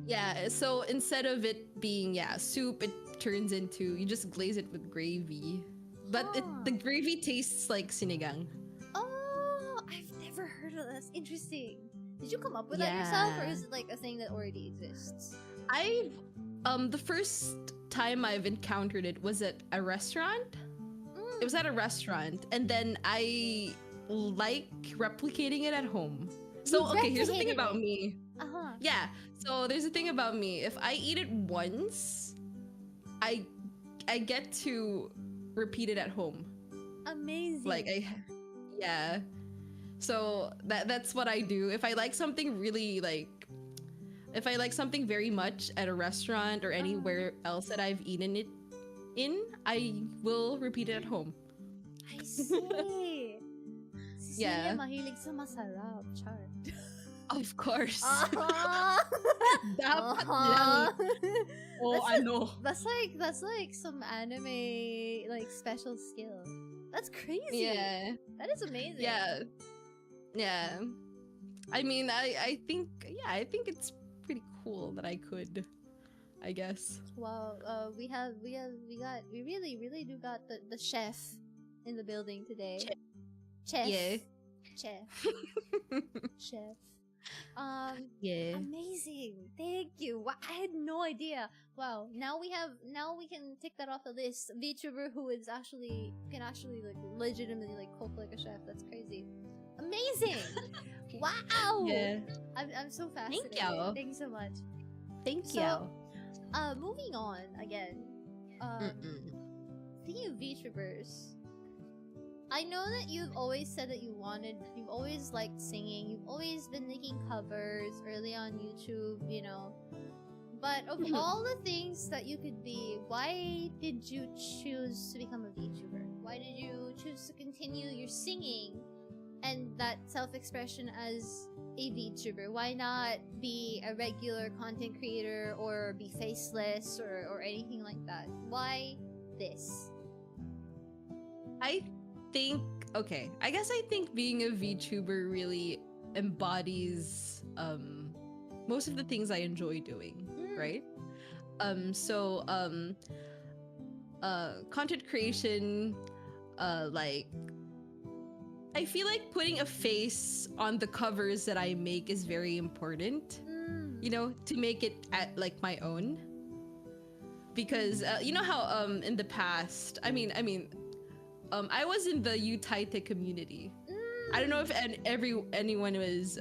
Yeah, so instead of it being soup, it turns into, you just glaze it with gravy. But the gravy tastes like sinigang. Oh, I've never heard of that. That's interesting. Did you come up with that yourself, or Yeah. is it like a thing that already exists? The first time I've encountered it was at a restaurant. It was at a restaurant, and then I like replicating it at home. So, You okay, here's the thing replicated about it. me. Uh-huh. Yeah, so there's a thing about me. If I eat it once, I get to repeat it at home. Amazing. Yeah. So that's what I do. If I like something really if I like something very much at a restaurant or anywhere else that I've eaten it in, I will repeat it at home. I see. Si Yeah. Celia mahilig sa masarap. Char. Of course. Ah! Dapat lang. Oh, ano. That's like some anime like special skill. That's crazy. Yeah. That is amazing. Yeah. Yeah. I mean, I think, yeah, I think it's pretty cool that I could, I guess. Wow. We really do got the chef in the building today. Chef. Yeah. Chef. Chef. Yeah. Amazing. Thank you. I had no idea. Wow. Now we can tick that off the list. VTuber who is can actually like legitimately like cook like a chef. That's crazy. Amazing. Wow. Yeah. I'm so fascinated. Thank you. Thank you so much. Thank So, you. Moving on again. Speaking of VTubers, I know that you've always said that you've always liked singing, you've always been making covers early on YouTube, you know. But of all the things that you could be, why did you choose to become a VTuber? Why did you choose to continue your singing and that self-expression as a VTuber? Why not be a regular content creator or be faceless or anything like that? Why this? I think being a VTuber really embodies most of the things I enjoy doing, right? Content creation, like I feel like putting a face on the covers that I make is very important, you know, to make it at like my own. Because you know how in the past, I I was in the Utaite community. I don't know if anyone is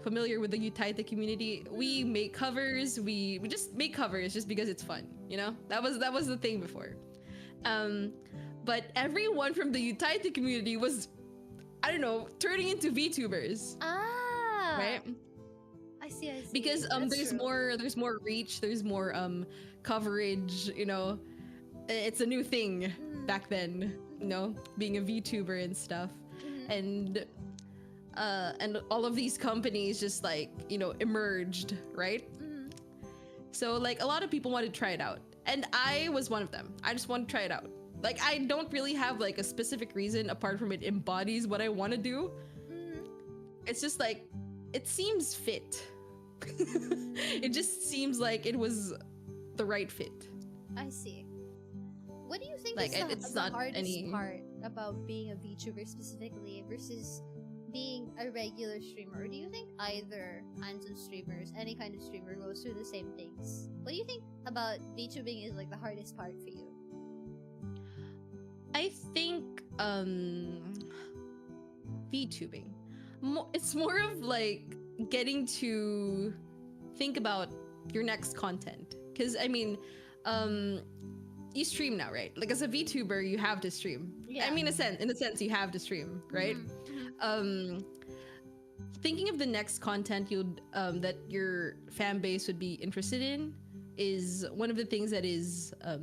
familiar with the Utaite community. We make covers. We just make covers just because it's fun. You know, that was the thing before. But everyone from the Utaite community was, I don't know, turning into VTubers. Ah, right. I see. Because there's more reach. There's more coverage. You know. It's a new thing back then, you know, being a VTuber and stuff. And all of these companies just like, you know, emerged, right? So like a lot of people wanted to try it out. And I was one of them. I just wanted to try it out. Like I don't really have like a specific reason apart from it embodies what I want to do. It's just like, it seems fit. It just seems like it was the right fit. I see. What do you think like, is the hardest part about being a VTuber specifically versus being a regular streamer? Or do you think either kinds of streamers, any kind of streamer, goes through the same things? What do you think about VTubing is like the hardest part for you? I think VTubing, it's more of like getting to think about your next content. Because I mean, you stream now, right? Like as a VTuber, you have to stream. Yeah. I mean, in a sense, you have to stream, right? Thinking of the next content that your fan base would be interested in is one of the things that is a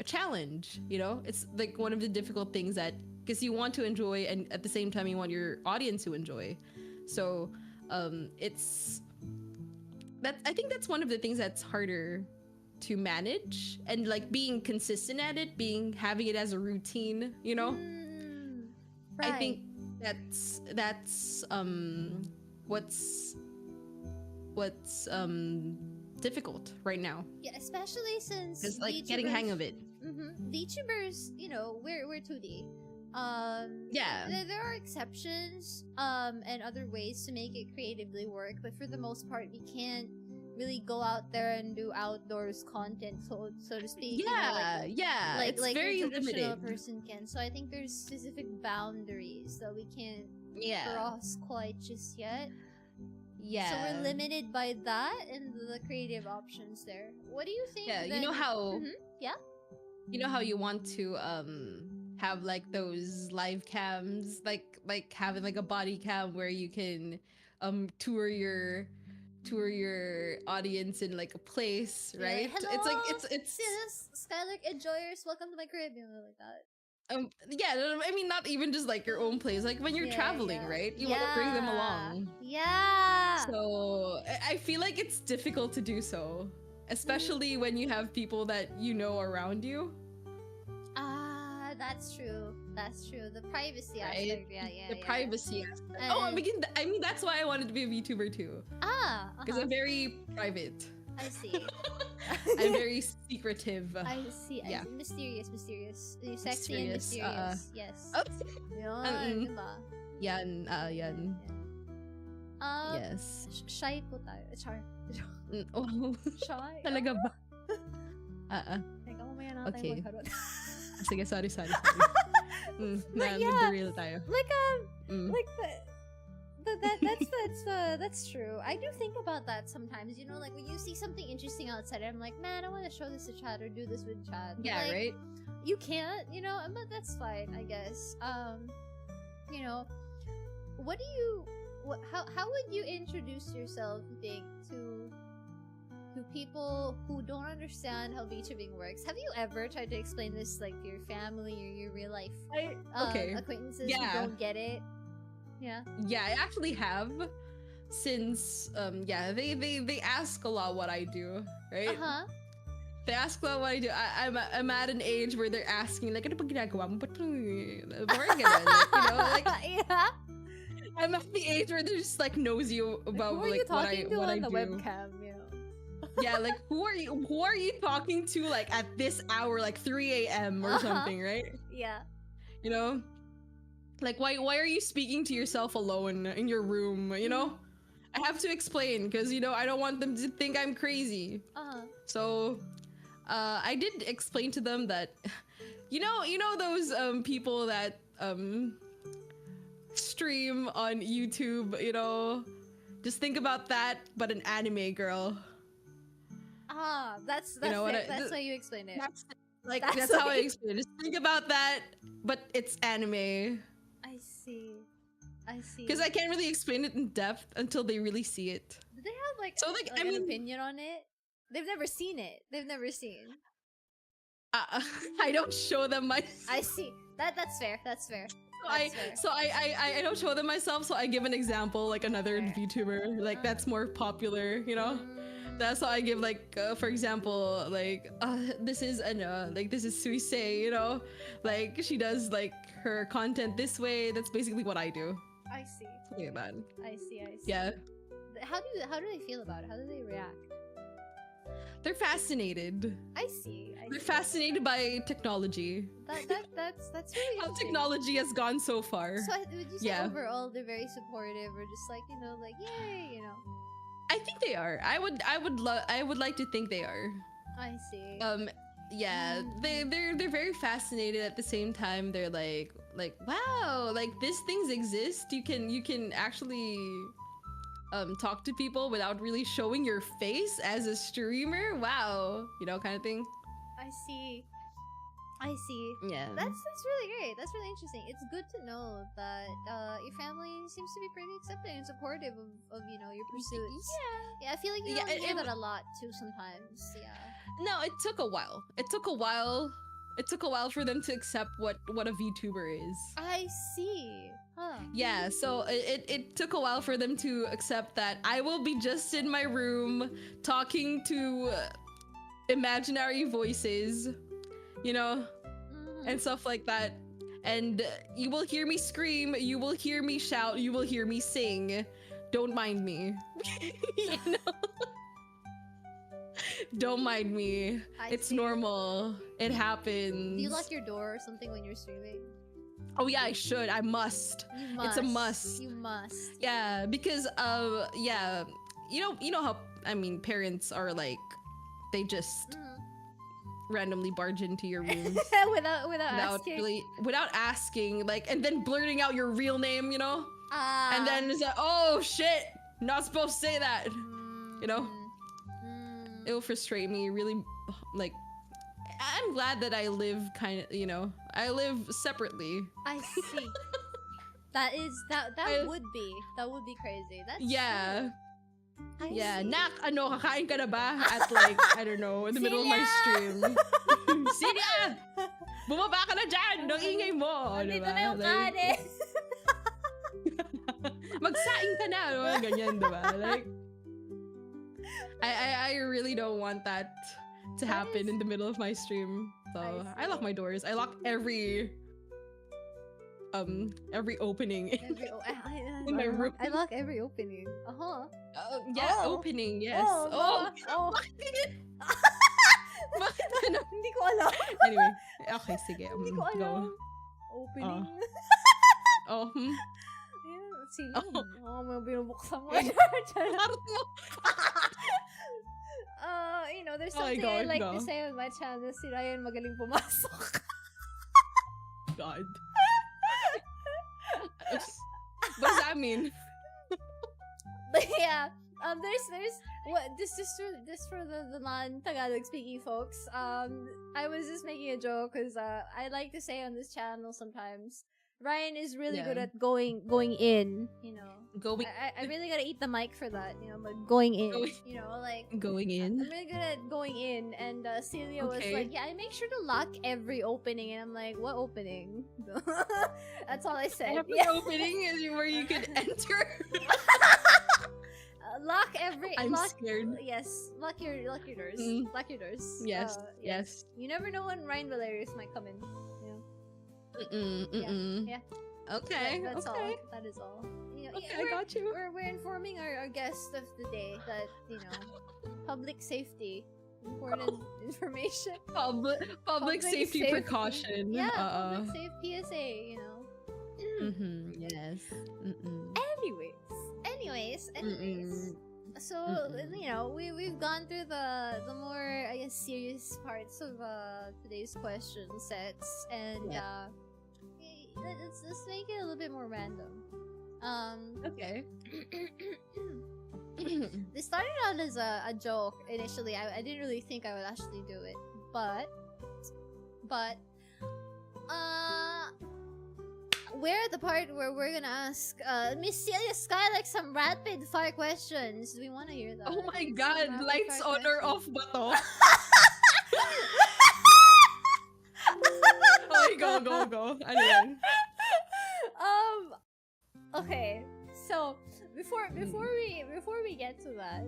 challenge. You know, it's like one of the difficult things that, because you want to enjoy and at the same time you want your audience to enjoy. So I think that's one of the things that's harder to manage, and like being consistent at it, having it as a routine, you know. Right. I think that's what's difficult right now. Yeah, especially since it's like getting hang of it. VTubers, you know, we're 2D. Yeah, there are exceptions and other ways to make it creatively work, but for the most part we can't really go out there and do outdoors content, so to speak. Yeah, you know, it's like very a traditional limited. Person can. So I think there's specific boundaries that we can't cross quite just yet. Yeah. So we're limited by that and the creative options there. What do you think? Yeah, then... you know how. Yeah. You know how you want to have like those live cams, like having like a body cam where you can tour your audience in like a place, right? Yeah, hello, it's like it's Skylark enjoyers, welcome to my crib, you know, like that. Yeah, I mean, not even just like your own place, like when you're traveling, right? You want to bring them along. Yeah. So I feel like it's difficult to do so, especially when you have people that you know around you. That's true. That's true. The privacy Right? aspect. Yeah. The privacy aspect. And- Oh, I mean, that's why I wanted to be a VTuber too. Because I'm very private. I see. I'm very secretive. I see. Yeah. Mysterious. Sexy and Mysterious, mysterious. Yes. Oh, Yun, diba? yan. Yes. Yes. Shy po tayo. Char. Oh, Shy. talaga ba? Teka, mamaya na Okay. tayo magkaroon. Sige, sorry. But yeah, real tayo. like Mm. that's true. I do think about that sometimes. You know, like when you see something interesting outside, I'm like, man, I want to show this to Chad or do this with Chad. But, Yeah, like, right? You can't, you know, but that's fine, I guess. You know, how would you introduce yourself, you think, to people who don't understand how VTubing works? Have you ever tried to explain this, like, to your family or your real life acquaintances who don't get it? Yeah. Yeah, I actually have. Since they ask a lot what I do, right? They ask a lot what I do. I'm at an age where they're asking like, ano pag ginagawa mo? Ba't boring ganun? Like, you know, like Yeah. I'm at the age where they're just like nosy about Who are like you talking to what I on the do. webcam? You know. Yeah, like who are you talking to like at this hour, like 3 a.m. or something, right? Yeah. You know? Like why are you speaking to yourself alone in your room, you know? I have to explain because, you know, I don't want them to think I'm crazy. So I did explain to them that you know those people that stream on YouTube, you know, just think about that, but an anime girl. That's You know what that's how you explain it. That's how I explain it. Just think about that, but it's anime. I see. Because I can't really explain it in depth until they really see it. Do they have like, I mean, an opinion on it? They've never seen it. They've never seen. I don't show them my. I see. That's fair. That's fair. So I don't show them myself. So I give an example, like another Fair. VTuber, like that's more popular, you know. That's how I give, like, for example, like, this is Suise, you know, like she does like her content this way. That's basically what I do. I see. Something like that. I see. Yeah. How do they feel about it? How do they react? They're fascinated. I see. They're fascinated by technology. That's really How interesting. technology has gone so far. So would you say overall they're very supportive, or just like, you know, like, yay, you know? I think they are. I would like to think they are. I see. Yeah, they're very fascinated. At the same time, they're like wow, like these things exist. You can actually talk to people without really showing your face as a streamer. Wow, you know, kind of thing. I see. Yeah. That's really great. That's really interesting. It's good to know that your family seems to be pretty accepting and supportive of you know, your pursuits. Yeah, I feel like you don't hear that a lot too sometimes. Yeah. No, it took a while. It took a while for them to accept what a VTuber is. I see. Huh. Yeah, so it took a while for them to accept that I will be just in my room talking to imaginary voices, you know, and stuff like that. And you will hear me scream, you will hear me shout, you will hear me sing. Don't mind me. You know? Don't mind me. It's normal. It happens. Do you lock your door or something when you're streaming? Oh yeah, I should. I must. You must. It's a must. You must. Yeah, because yeah, you know how, I mean, parents are like, they just randomly barge into your rooms without asking, like, and then blurting out your real name, you know, and then it's like, oh shit, not supposed to say that, you know. It will frustrate me really. Like, I'm glad that I live you know, I live separately. I see. that would be crazy. That's yeah. true. Yeah, nak, ano, kakain ka na ba? At like, I don't know, in the middle of my stream. Xylia! Bumaba ka na dyan! Ang ingay mo! Nandito Diba? na yung kanin. Magsaing ka na! Mga ganyan, diba? Like, I really don't want that to happen in the middle of my stream. So I lock my doors. I lock every opening in my room. I lock every opening. Yeah, opening, yes. Bakit ganun? Hindi ko alam. Anyway, okay, sige. Hindi ko alam. Go. Opening. Sila. May binubuksan mo. Harap mo. You know, there's something I like to say on my channel. Si Raian magaling pumasok. God. What does that mean? But yeah, there's what this for the non-Tagalog speaking folks. I was just making a joke because I like to say on this channel sometimes, Raian is really good at going in, you know. I really gotta eat the mic for that, you know, but going in, you know, like going in. I'm really good at going in, and Xylia was like, yeah, I make sure to lock every opening, and I'm like, what opening? That's all I said. Every opening is where you could enter. Lock every. I'm scared. Yes, lock your doors. Lock your doors. Yes, yes. You never know when Ryan Valerius might come in. Yeah. Okay. That's okay. all. That is all. You know, Okay, I got you. We're informing our guest of the day that, you know, public safety, important information. Public safety precaution. Yeah, public safe PSA, you know. Yes. Anyways. So, you know, we've gone through the more, I guess, serious parts of today's question sets, and let's make it a little bit more random. Okay. This started out as a joke initially. I didn't really think I would actually do it, but we're at the part where we're gonna ask Miss Xylia Skylark some rapid fire questions. Do we want to hear that? Oh my God! Lights on or off ba to? Okay, go. Ano yan? Okay. So before we get to that,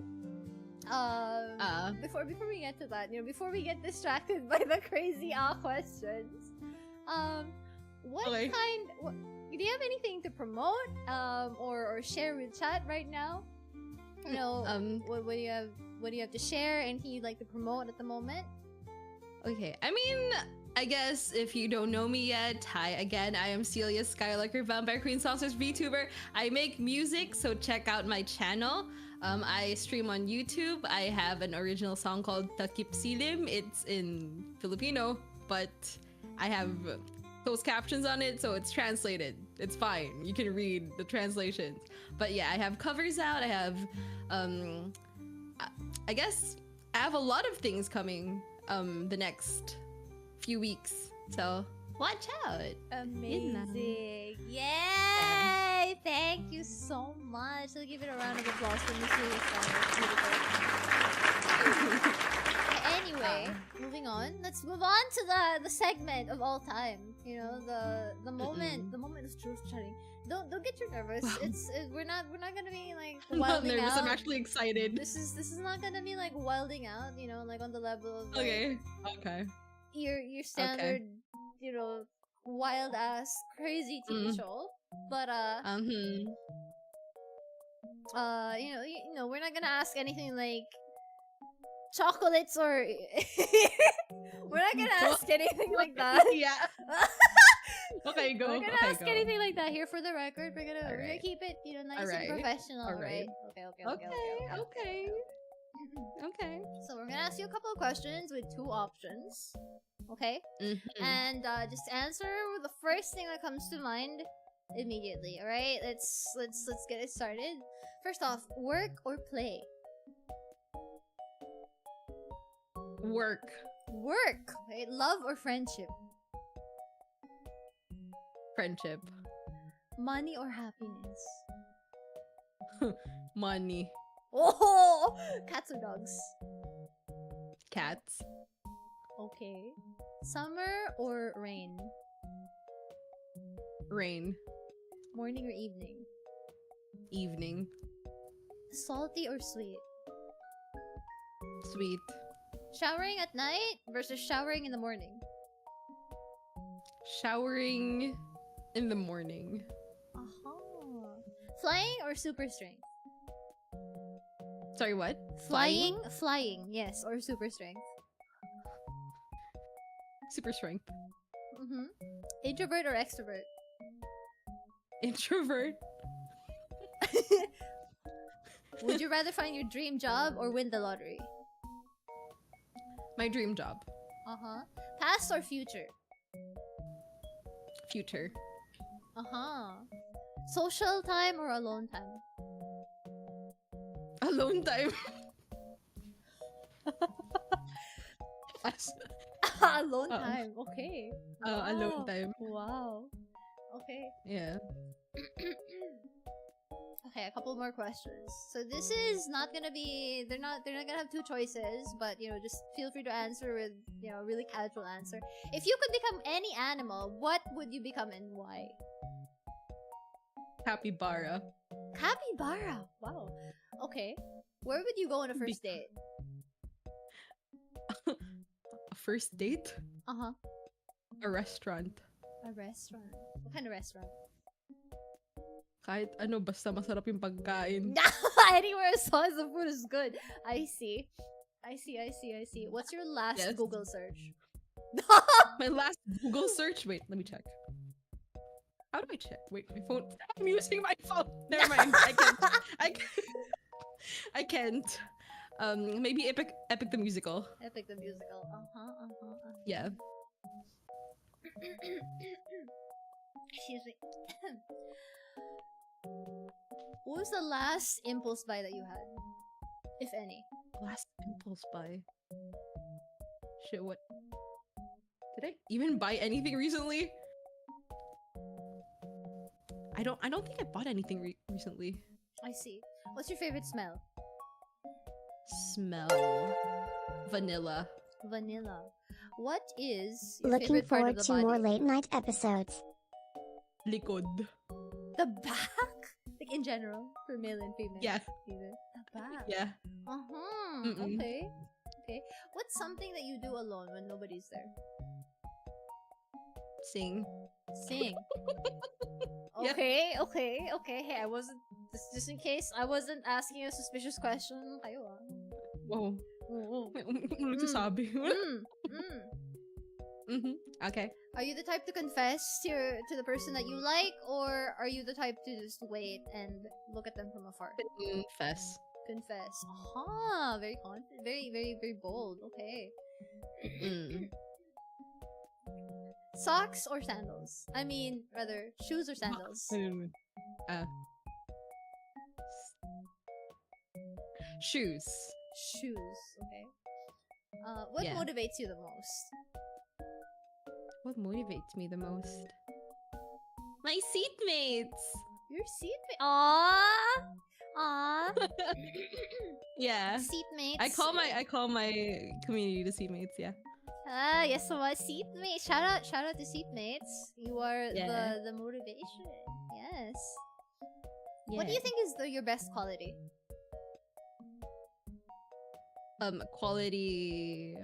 before we get to that, you know, before we get distracted by the crazy questions, do you have anything to promote or share with chat right now? You know, what do you have to share? Anything you'd like to promote at the moment? Okay, I mean, I guess if you don't know me yet, hi again, I am Xylia Skylark, your Vampire Queen Songstress VTuber. I make music, so check out my channel. I stream on YouTube. I have an original song called Takip Silim. It's in Filipino, but I have closed captions on it, so it's translated. It's fine. You can read the translations. But yeah, I have covers out. I have, I guess I have a lot of things coming the next few weeks. So watch out. Amazing. Yay! Thank you so much. I'll give it a round of applause for Miss Xylia. Anyway, moving on. Let's move on to the segment of all time. You know, the moment of truth telling. Don't get too nervous. Wow. We're not gonna be like wilding I'm not nervous. out. I'm actually excited. This is not gonna be like wilding out. You know, like on the level of like, okay. Your standard, you know, wild ass crazy TV show. But you know, we're not gonna ask anything like chocolates or we're not gonna ask anything like that. Yeah. Okay, go. We're gonna ask anything like that here for the record. We're gonna keep it, you know, nice and professional, right? Okay. So we're gonna ask you a couple of questions with two options. Okay? And just answer the first thing that comes to mind immediately. Alright? Let's get it started. First off, work or play? Work. Okay, love or friendship? Friendship. Money or happiness? Money. Oh! Cats or dogs? Cats. Okay. Summer or rain? Rain. Morning or evening? Evening. Salty or sweet? Sweet. Showering at night versus showering in the morning? Showering in the morning. Uh-huh. Flying or super strength? Sorry, what? Flying, yes, or super strength. Super strength. Mm-hmm. Introvert or extrovert? Introvert. Would you rather find your dream job or win the lottery? My dream job. Uh-huh. Past or future? Future. Uh-huh. Social time or alone time? Alone time. As- Alone Oh. time, okay. alone Wow. time. Wow. Okay. Yeah. Okay, a couple more questions. So this is not gonna be they're not gonna have two choices, but just feel free to answer with a really casual answer. If you could become any animal, what would you become and why? Capybara. Capybara. Wow. Okay. Where would you go on a first date? A first date? Uh-huh. A restaurant. A restaurant. What kind of restaurant? Kahit ano, basta masarap yung pagkain. Anywhere as long as the food is good. I see. What's your last Yes. Google search? My last Google search? Wait, let me check. How do I check? Wait, my phone. I'm using my phone. Never mind. I can't. Maybe Epic the Musical. Epic the Musical. Yeah. Excuse me. What was the last impulse buy that you had? If any. Last impulse buy. Shit, what? Did I even buy anything recently? I don't think I bought anything recently. I see. What's your favorite smell? Smell. Vanilla. Vanilla. What is your Looking favorite part forward of to the body? more late night episodes. Likod. The back? Like in general, for male and female. Yeah. Either. The back. Yeah. Uh-huh. Mm-mm. Okay. What's something that you do alone when nobody's there? Sing. Sing. Yeah. Okay. Hey, I wasn't just in case I wasn't asking a suspicious question. Kayo ah. Whoa. Oo. Ano nagsasabi? Okay. Are you the type to confess to the person that you like, or are you the type to just wait and look at them from afar? Confess. Confess. Aha, very confident, very bold. Okay. Mm. Socks or sandals? I mean, rather, shoes or sandals? Shoes. Shoes. Okay. What Yeah. motivates you the most? What motivates me the most? My seatmates. Your seatmate. Aww. Yeah. Seatmates. I call my community the seatmates. Yeah. Yes, so my seatmate. Shout out to seatmates. You are Yeah. the motivation. Yes. Yeah. What do you think is your best quality? Quality.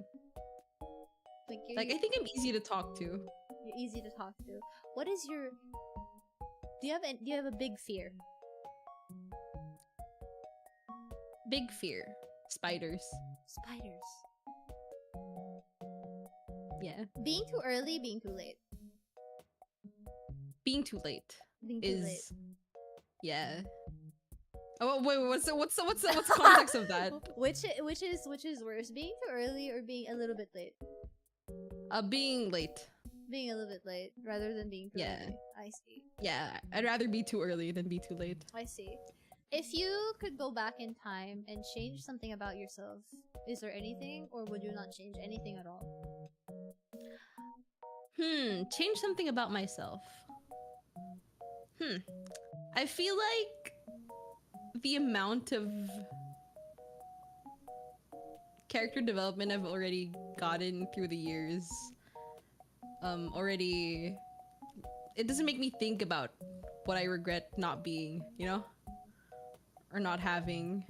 Like I think I'm easy to talk to. you're easy to talk to. What is your? Do you have a big fear? Big fear. Spiders. Spiders. Yeah. Being too early, being too late. Being too late Being too is. late. Yeah. Oh wait, what's the context of that? Which is worse, being too early or being a little bit late? Being late. Being a little bit late rather than being too Yeah. early. I see. Yeah, I'd rather be too early than be too late. I see. If you could go back in time and change something about yourself, is there anything, or would you not change anything at all? Change something about myself. I feel like the amount of character development I've already gotten through the years. Already, it doesn't make me think about what I regret not being, you know? Or not having.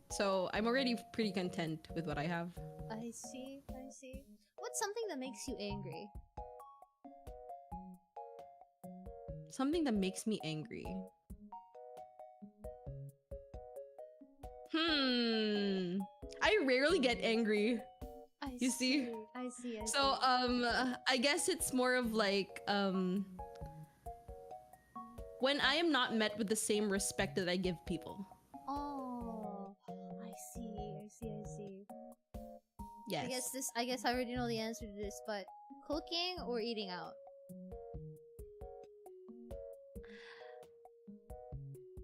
So I'm already pretty content with what I have. I see. What's something that makes you angry? Something that makes me angry. I rarely get angry. You see? I see. So I guess it's more of like when I am not met with the same respect that I give people. Oh, I see. Yes. I guess I already know the answer to this, but cooking or eating out?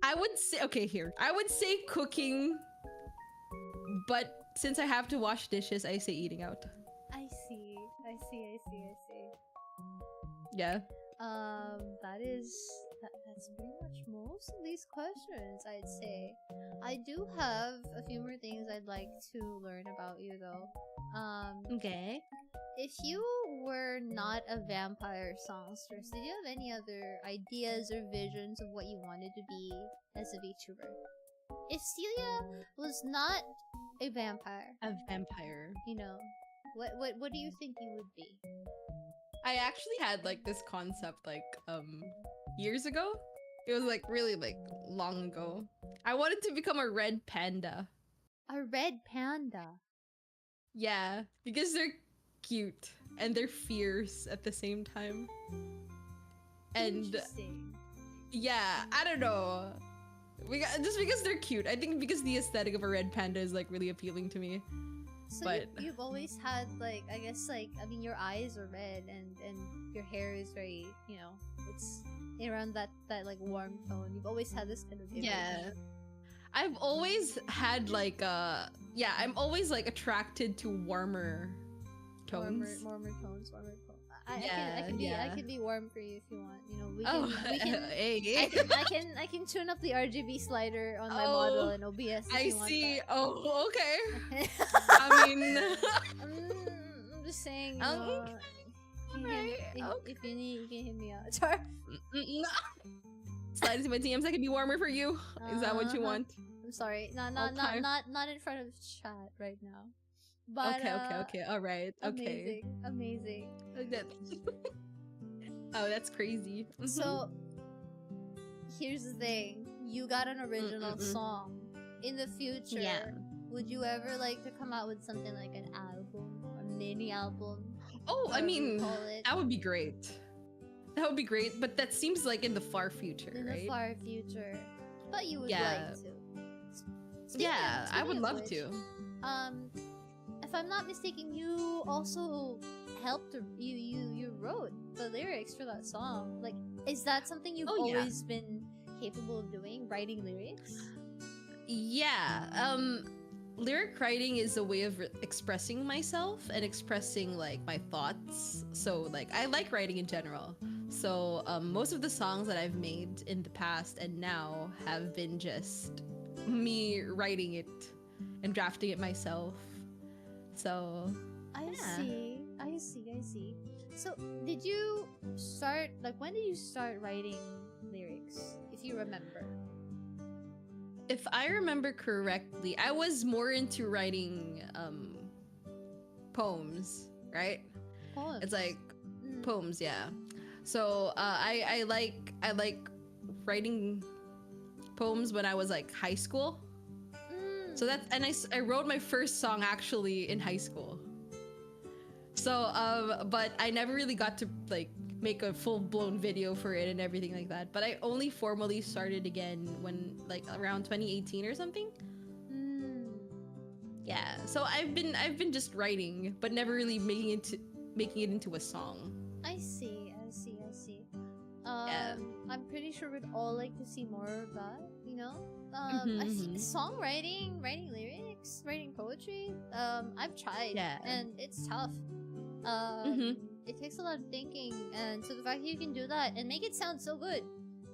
I would say, okay, here. I would say cooking, but since I have to wash dishes, I say eating out. I see. Yeah. That's pretty much most of these questions, I'd say. I do have a few more things I'd like to learn about you, though. Okay. If you were not a vampire songstress, did you have any other ideas or visions of what you wanted to be as a VTuber? If Xylia was not a vampire, you know, what do you think you would be? I actually had like this concept like years ago. It was like really like long ago. I wanted to become a red panda. A red panda? Yeah, because they're cute and they're fierce at the same time. And interesting. Yeah, I don't know. Just because they're cute. I think because the aesthetic of a red panda is like really appealing to me. So but you've always had like, I guess like, I mean, your eyes are red and your hair is very, you know, it's around that like warm tone. You've always had this kind of image. Yeah. I've always had like yeah, I'm always like attracted to warmer tones. Warmer tones. Yeah, I can be warm for you if you want. You know, we can hey. I can tune up the RGB slider on my model in OBS. I see. Oh, okay. I mean, I'm just saying. You know, if you need, you can hit me out. Sorry. Slide into my DMs. I can be warmer for you. Is that what you want? I'm sorry. Not in front of chat right now. But, okay. All right. Okay. Amazing. Oh, that's crazy. So, here's the thing. You got an original song. In the future, would you ever like to come out with something like an album, a mini album? Oh, I mean, that would be great. That would be great, but that seems like in the far future, right? In the far future. But you would like to. Speaking I would love which, to. If I'm not mistaken, you also helped you wrote the lyrics for that song. Like, is that something you've always been capable of doing, writing lyrics? Yeah. Lyric writing is a way of expressing myself and expressing like my thoughts. So like I like writing in general. So most of the songs that I've made in the past and now have been just me writing it and drafting it myself. So I see. So did you start, like, when did you start writing lyrics, if you remember? If I remember correctly, I was more into writing poems, right? Poems. It's like poems, yeah. So I like writing poems when I was like high school. So that's, and I wrote my first song actually in high school. So but I never really got to like make a full-blown video for it and everything like that. But I only formally started again when like around 2018 or something. Yeah. So I've been just writing, but never really making it into a song. I see. Yeah. I'm pretty sure we'd all like to see more of that, you know? Songwriting, writing lyrics, writing poetry. I've tried, and it's tough. It takes a lot of thinking, and so the fact that you can do that and make it sound so good.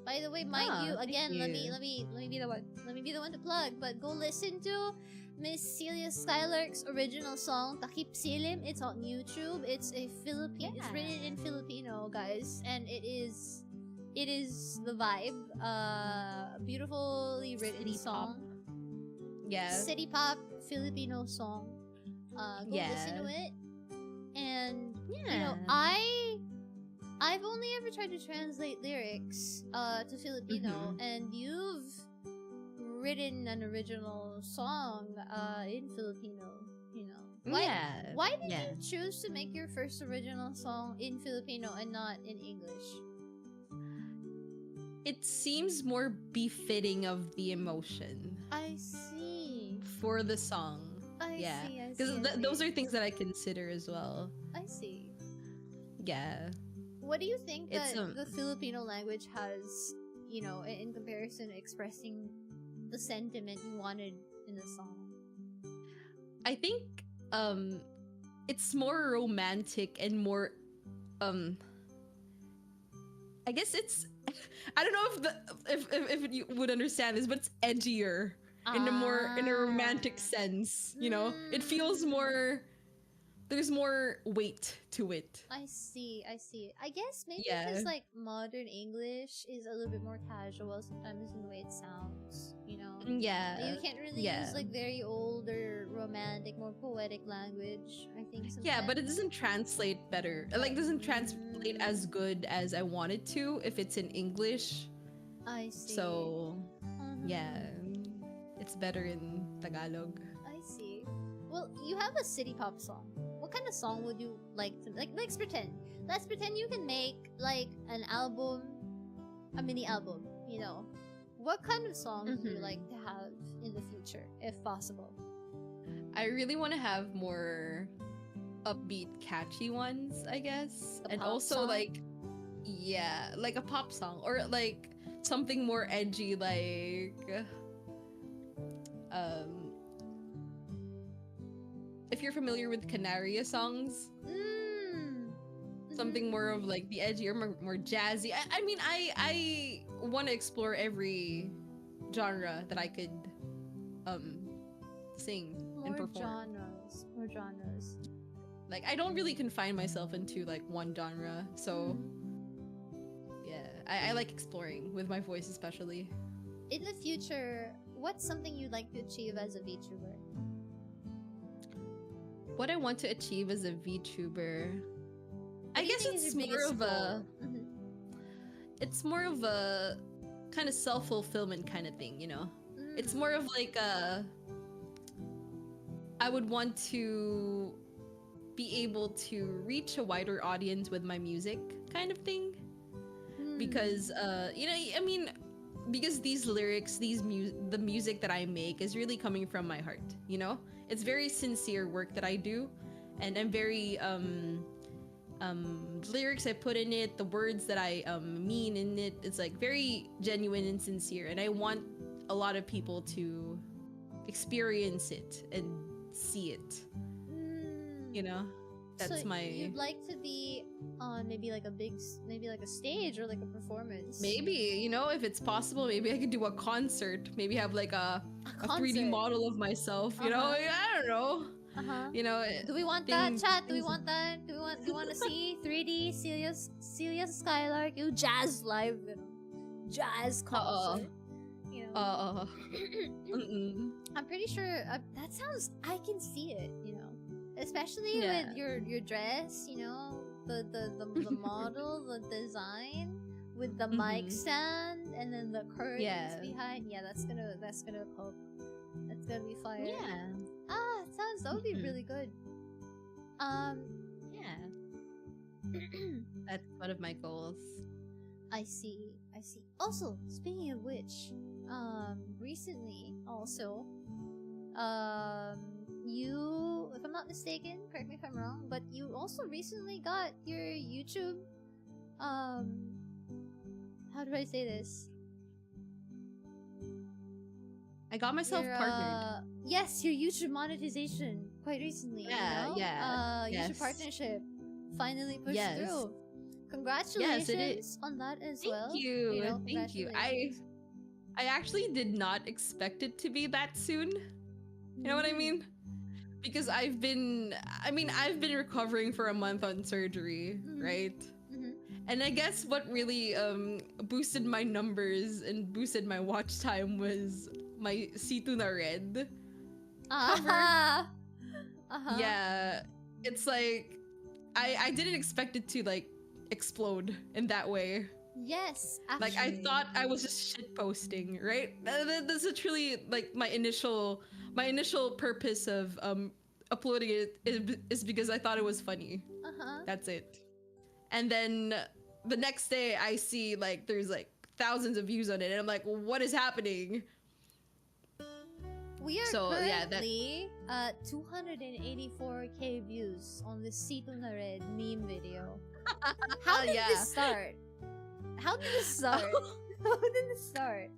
By the way, mind you, again, let me be the one to plug. But go listen to Miss Celia Skylark's original song Takip Silim. It's on YouTube. It's a Philippine. It's written in Filipino, guys, and it is the vibe. Beautifully written City song. pop. Yeah. City pop Filipino song. Go listen to it. And you know, I've only ever tried to translate lyrics to Filipino, and you've written an original song in Filipino. You know, why did you choose to make your first original song in Filipino and not in English? It seems more befitting of the emotion. I see. For the song. I see. Because those are things that I consider as well. I see. Yeah. What do you think It's, that the Filipino language has, you know, in comparison to expressing the sentiment you wanted in the song? I think it's more romantic and more I guess it's I don't know if you would understand this, but it's edgier in a romantic sense, you know? It feels more, there's more weight to it. I see. I guess maybe because like modern English is a little bit more casual sometimes in the way it sounds, you know? Yeah. You can't really use like very old or romantic, more poetic language, I think sometimes. Yeah, but it doesn't translate better. Like, doesn't translate as good as I want it to if it's in English. I see. So, yeah. It's better in Tagalog. I see. Well, you have a city pop song. What kind of song would you like to let's pretend. Let's pretend you can make like an album, a mini album, you know. What kind of song would you like to have in the future, if possible? I really want to have more upbeat, catchy ones, I guess. And also song? like a pop song or like something more edgy like if you're familiar with Culinary songs, something more of like the edgy or more jazzy. I mean, I want to explore every genre that I could sing and perform. More genres. Like, I don't really confine myself into like one genre, so yeah, I like exploring with my voice especially. In the future, what's something you'd like to achieve as a VTuber? What I want to achieve as a VTuber, I guess it's more of a it's more of a kind of self-fulfillment kind of thing, you know. It's more of like I would want to be able to reach a wider audience with my music kind of thing, because you know, I mean, because these lyrics, the music that I make is really coming from my heart, you know. It's very sincere work that I do, and I'm very the lyrics I put in it, the words that I mean in it, it's like very genuine and sincere, and I want a lot of people to experience it and see it. You know, that's so my. You'd like to be on maybe like a stage or like a performance. Maybe, you know, if it's possible, maybe I could do a concert. Maybe have like a 3D model of myself. You know, I don't know. You know, do we want that, chat? Do we want that? Do you want to see 3D Celia Skylark? You jazz live, jazz concert. You know. I'm pretty sure that sounds. I can see it. You know, especially with your dress. You know, the model, the design with the mic stand and then the curtains behind. Yeah, that's gonna poke. That's gonna be fire. Yeah. That would be really good. Yeah. That's one of my goals. I see. Also, speaking of which, recently also, you, if I'm not mistaken, correct me if I'm wrong, but you also recently got your YouTube, how do I say this? I got myself partnered. Yes, your YouTube monetization quite recently. YouTube partnership finally pushed through. Congratulations on that as well. Thank you. I actually did not expect it to be that soon. You know what I mean? Because I've been recovering for a month on surgery, right? And I guess what really boosted my numbers and boosted my watch time was my C2 na red cover. Yeah, it's like I didn't expect it to like explode in that way. Yes, actually. Like I thought I was just shit posting, right? That's literally like my initial purpose of uploading it is because I thought it was funny. That's it. And then the next day I see like there's like thousands of views on it and I'm like, what is happening? We are currently at 284k views on the C2 na red meme video. How did this start? How did this start? How did this start?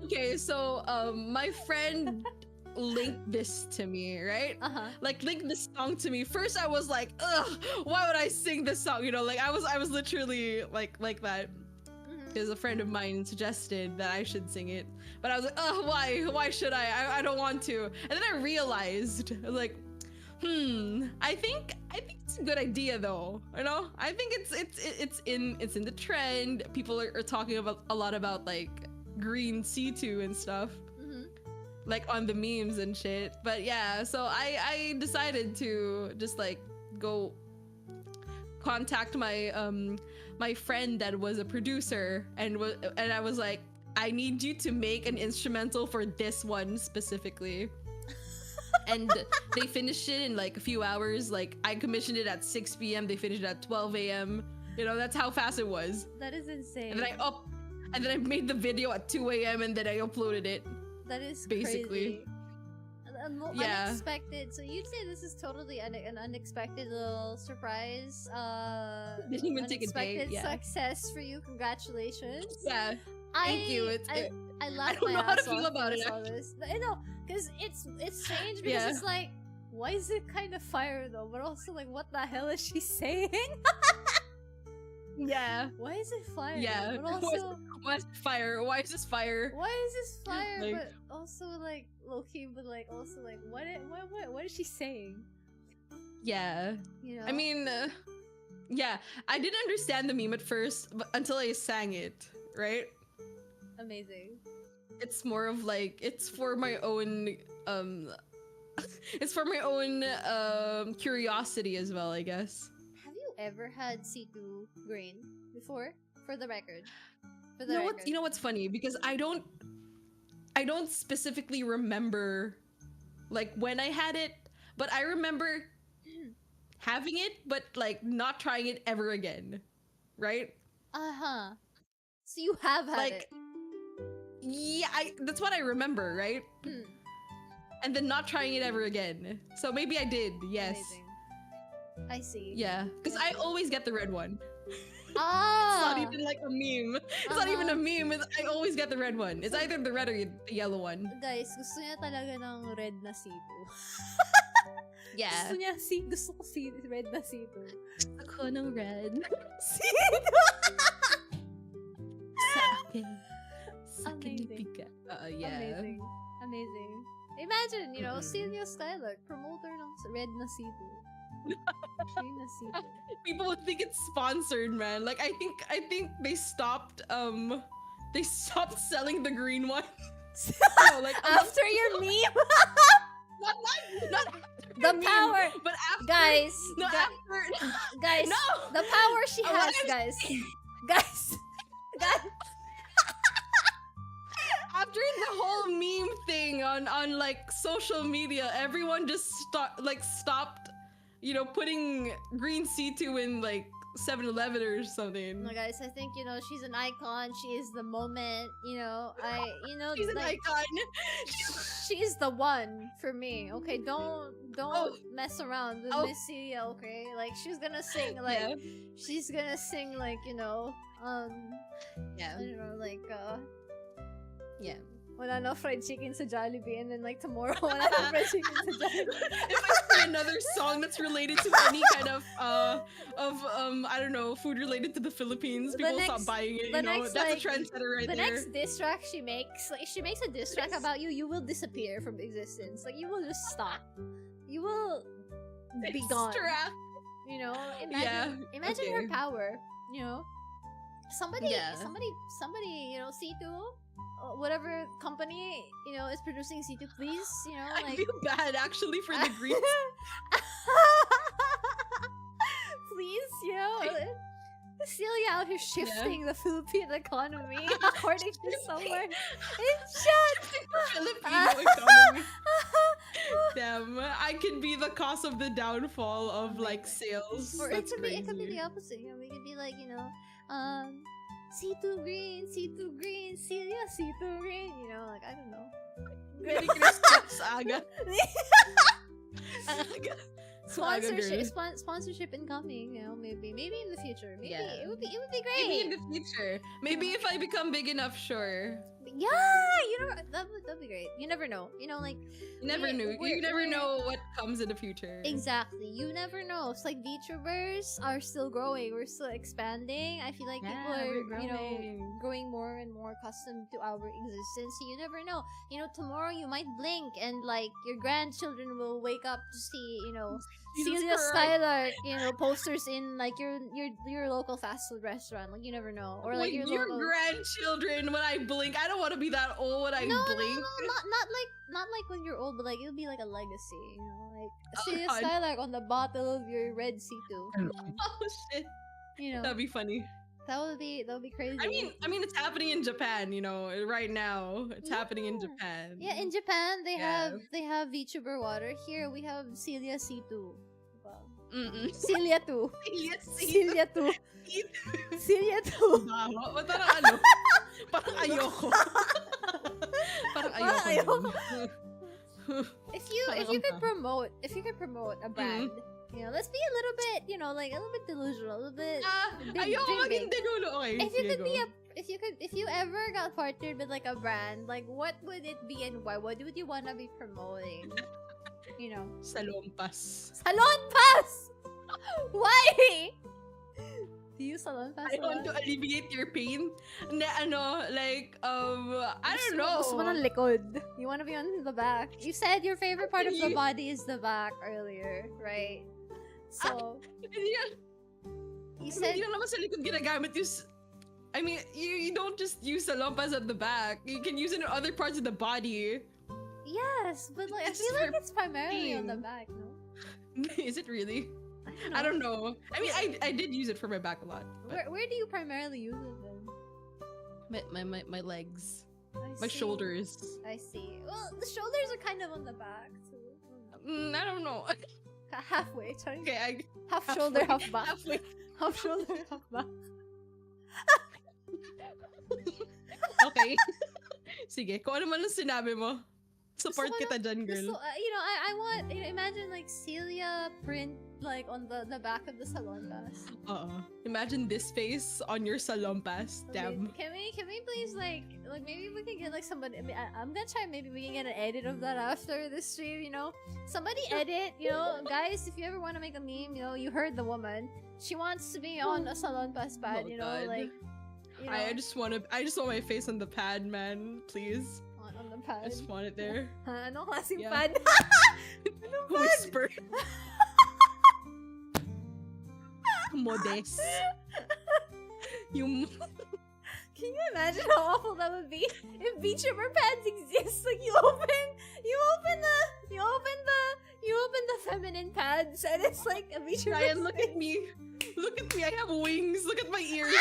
Okay, so my friend linked this to me, right? Like linked this song to me. First I was like, ugh, why would I sing this song? You know, like I was literally like that. Because a friend of mine suggested that I should sing it. But I was like, oh, why should I don't want to. And then I realized, I was like, I think it's a good idea though. You know, I think it's in the trend. People are talking about a lot about like green C2 and stuff, like on the memes and shit. But yeah, so I decided to just like go contact my my friend that was a producer and I was like, I need you to make an instrumental for this one specifically. And they finished it in like a few hours. Like I commissioned it at 6 p.m. They finished it at 12 a.m. You know, that's how fast it was. That is insane. And then I made the video at 2 a.m. and then I uploaded it. That is basically crazy. Unexpected. So you'd say this is totally an unexpected little surprise. Didn't even take a day. Unexpected success for you. Congratulations. Yeah. Thank you. I laughed I don't my know how to ass feel off about when I it. saw this. I know, because it's strange because it's like, why is it kind of fire though? But also like, what the hell is she saying? Yeah. Why is it fire? Yeah. But also, why is it fire? Why is this fire? Why is this fire? Like, but also like low key, but like also like what is she saying? Yeah. You know. I mean, yeah. I didn't understand the meme at first, but until I sang it, right? Amazing. It's more of like it's for my own it's for my own curiosity as well, I guess. Have you ever had C2 green before? For the record. You know what's funny? Because I don't specifically remember like when I had it, but I remember having it, but like not trying it ever again. Right? So you have had it. Yeah, that's what I remember, right? And then not trying it ever again. So maybe I did, yes. Amazing. I see. Yeah, because I always get the red one. Ah! It's not even like a meme. It's not even a meme. I always get the red one. It's either the red or the yellow one. Guys, gusto niya talaga ng red na C2. Yeah. Gusto ko red na C2. Ako ng red. C2! Sa akin. Amazing. Yeah. Amazing. Imagine, you know, Xylia Skylark, promoter ng red na C2. Green na C2. People would think it's sponsored, man. Like I think they stopped selling the green one. No, like after your meme? not after the meme, power, but after, guys, guys, no, the power she has, guys. After the whole meme thing on like social media, everyone just stopped, you know, putting green C2 in like 7-Eleven or something. No, guys, I think, you know, she's an icon. She is the moment. You know, she's an icon. She's the one for me. Okay, don't mess around with Miss Xylia. Okay, like she's gonna sing like you know, yeah, I don't know, like yeah. Wala na fried chicken sa Jollibee, and then like tomorrow wala na fried chicken sa Jollibee. If I see another song that's related to any kind of I don't know, food related to the Philippines. The People next- stop buying it. the You know, next, that's like, a trendsetter right the there. next diss track she makes, like, she makes a diss track about you, you will disappear from existence. Like, you will just stop. You will be gone. Distract. You know, imagine okay. her power. You know, somebody, Yeah. you know, C2, whatever company, you know, is producing C2, please, you know, I like. feel bad actually for the Greeks. Please, you know. Xylia out here shifting the Philippine economy according to somewhere in chat. Filipino economy. Damn, I could be the cause of the downfall of like sales. Or That's it could be crazy. the opposite. You know, we could be like, you know, C2 green, Xylia C2 green. You know, like I don't know. Merry Christmas, Aga. Aga. Sponsorship incoming. You know, maybe in the future. Maybe Yeah. it would be great. Maybe in the future. Maybe if I become big enough, sure. Yeah, you know that'd be great. You never know. You know, like You never knew. You never know what comes in the future. exactly. You never know. It's like VTubers are still growing. We're still expanding. I feel like people are, you know, growing more and more accustomed to our existence. So you never know. You know, tomorrow you might blink and like your grandchildren will wake up to see, you know, Jesus Xylia Christ. Skylark, you know, posters in like your local fast food restaurant. Like you never know. Or like Wait, your local grandchildren when I blink. I don't want to be that old when I no, blink. not like when you're old, but like it'll be like a legacy, you know, like Oh, Xylia God. Skylark on the bottle of your red C2. Oh shit. You know, That'd be funny. that would be crazy. I mean, it's happening in Japan, you know, right now. It's happening in Yeah. Japan. yeah, in Japan they Yeah. have VTuber water. Here we have Xylia C2. Wow. Xylia Xylia 2. Yes, Xylia 2. Xylia 2. Baho. Ba't parang ano? Parang ayoko. Parang ayoko. ayoko. nun. If you could promote a brand, you know, let's be a little bit, you know, like a little bit delusional, a little bit. Ayoko dream maging big. degulo. Okay, If you sige, could go. be if you ever got partnered with like a brand, like what would it be and why? What would you wanna be promoting? You know, Salompas. Salon Pass. Why? Do you Salon Pass? I want to alleviate your pain. Na ano, like, I don't know. Gusto mo ng likod. You wanna be on the back. You said your favorite part of the You- body is the back earlier, right? So Hindi yan- you said Hindi lang naman sa likod ginagamit yung... I mean, you don't just use salompas at the back. You can use it in other parts of the body. yes, but like I It's feel like for it's primarily on the pain. back, no? Is it really? I don't know. I mean, I did use it for my back a lot. But Where do you primarily use it then? my legs. I My see. shoulders. I see. Well, the shoulders are kind of on the back, so I don't know. halfway. Sorry. Okay, Half shoulder, half back. halfway. Half shoulder, half back. Okay. Sige, kung ano man ang sinabi mo. Support Gusto ko kita dyan, girl. So, you know, I want, you know, imagine like Xylia print like on the back of the salon pass. Imagine this face on your salompas. Damn. Can we please like maybe we can get like somebody. I mean, I'm gonna try. Maybe we can get an edit of that after this stream. You know, somebody edit. You know, guys, if you ever want to make a meme, you know, you heard the woman. She wants to be on a salon pass pad. Oh, you know, God. like. You know, I just want my face on the pad, man. Please. on the pad. I just want it there. Anong klaseng Yeah. pad? Whisper. Modest. Yung Can you imagine how awful that would be if VTuber pads exist? Like you open the feminine pads and it's like a VTuber. Ryan, look at me. Look at me. I have wings. Look at my ears.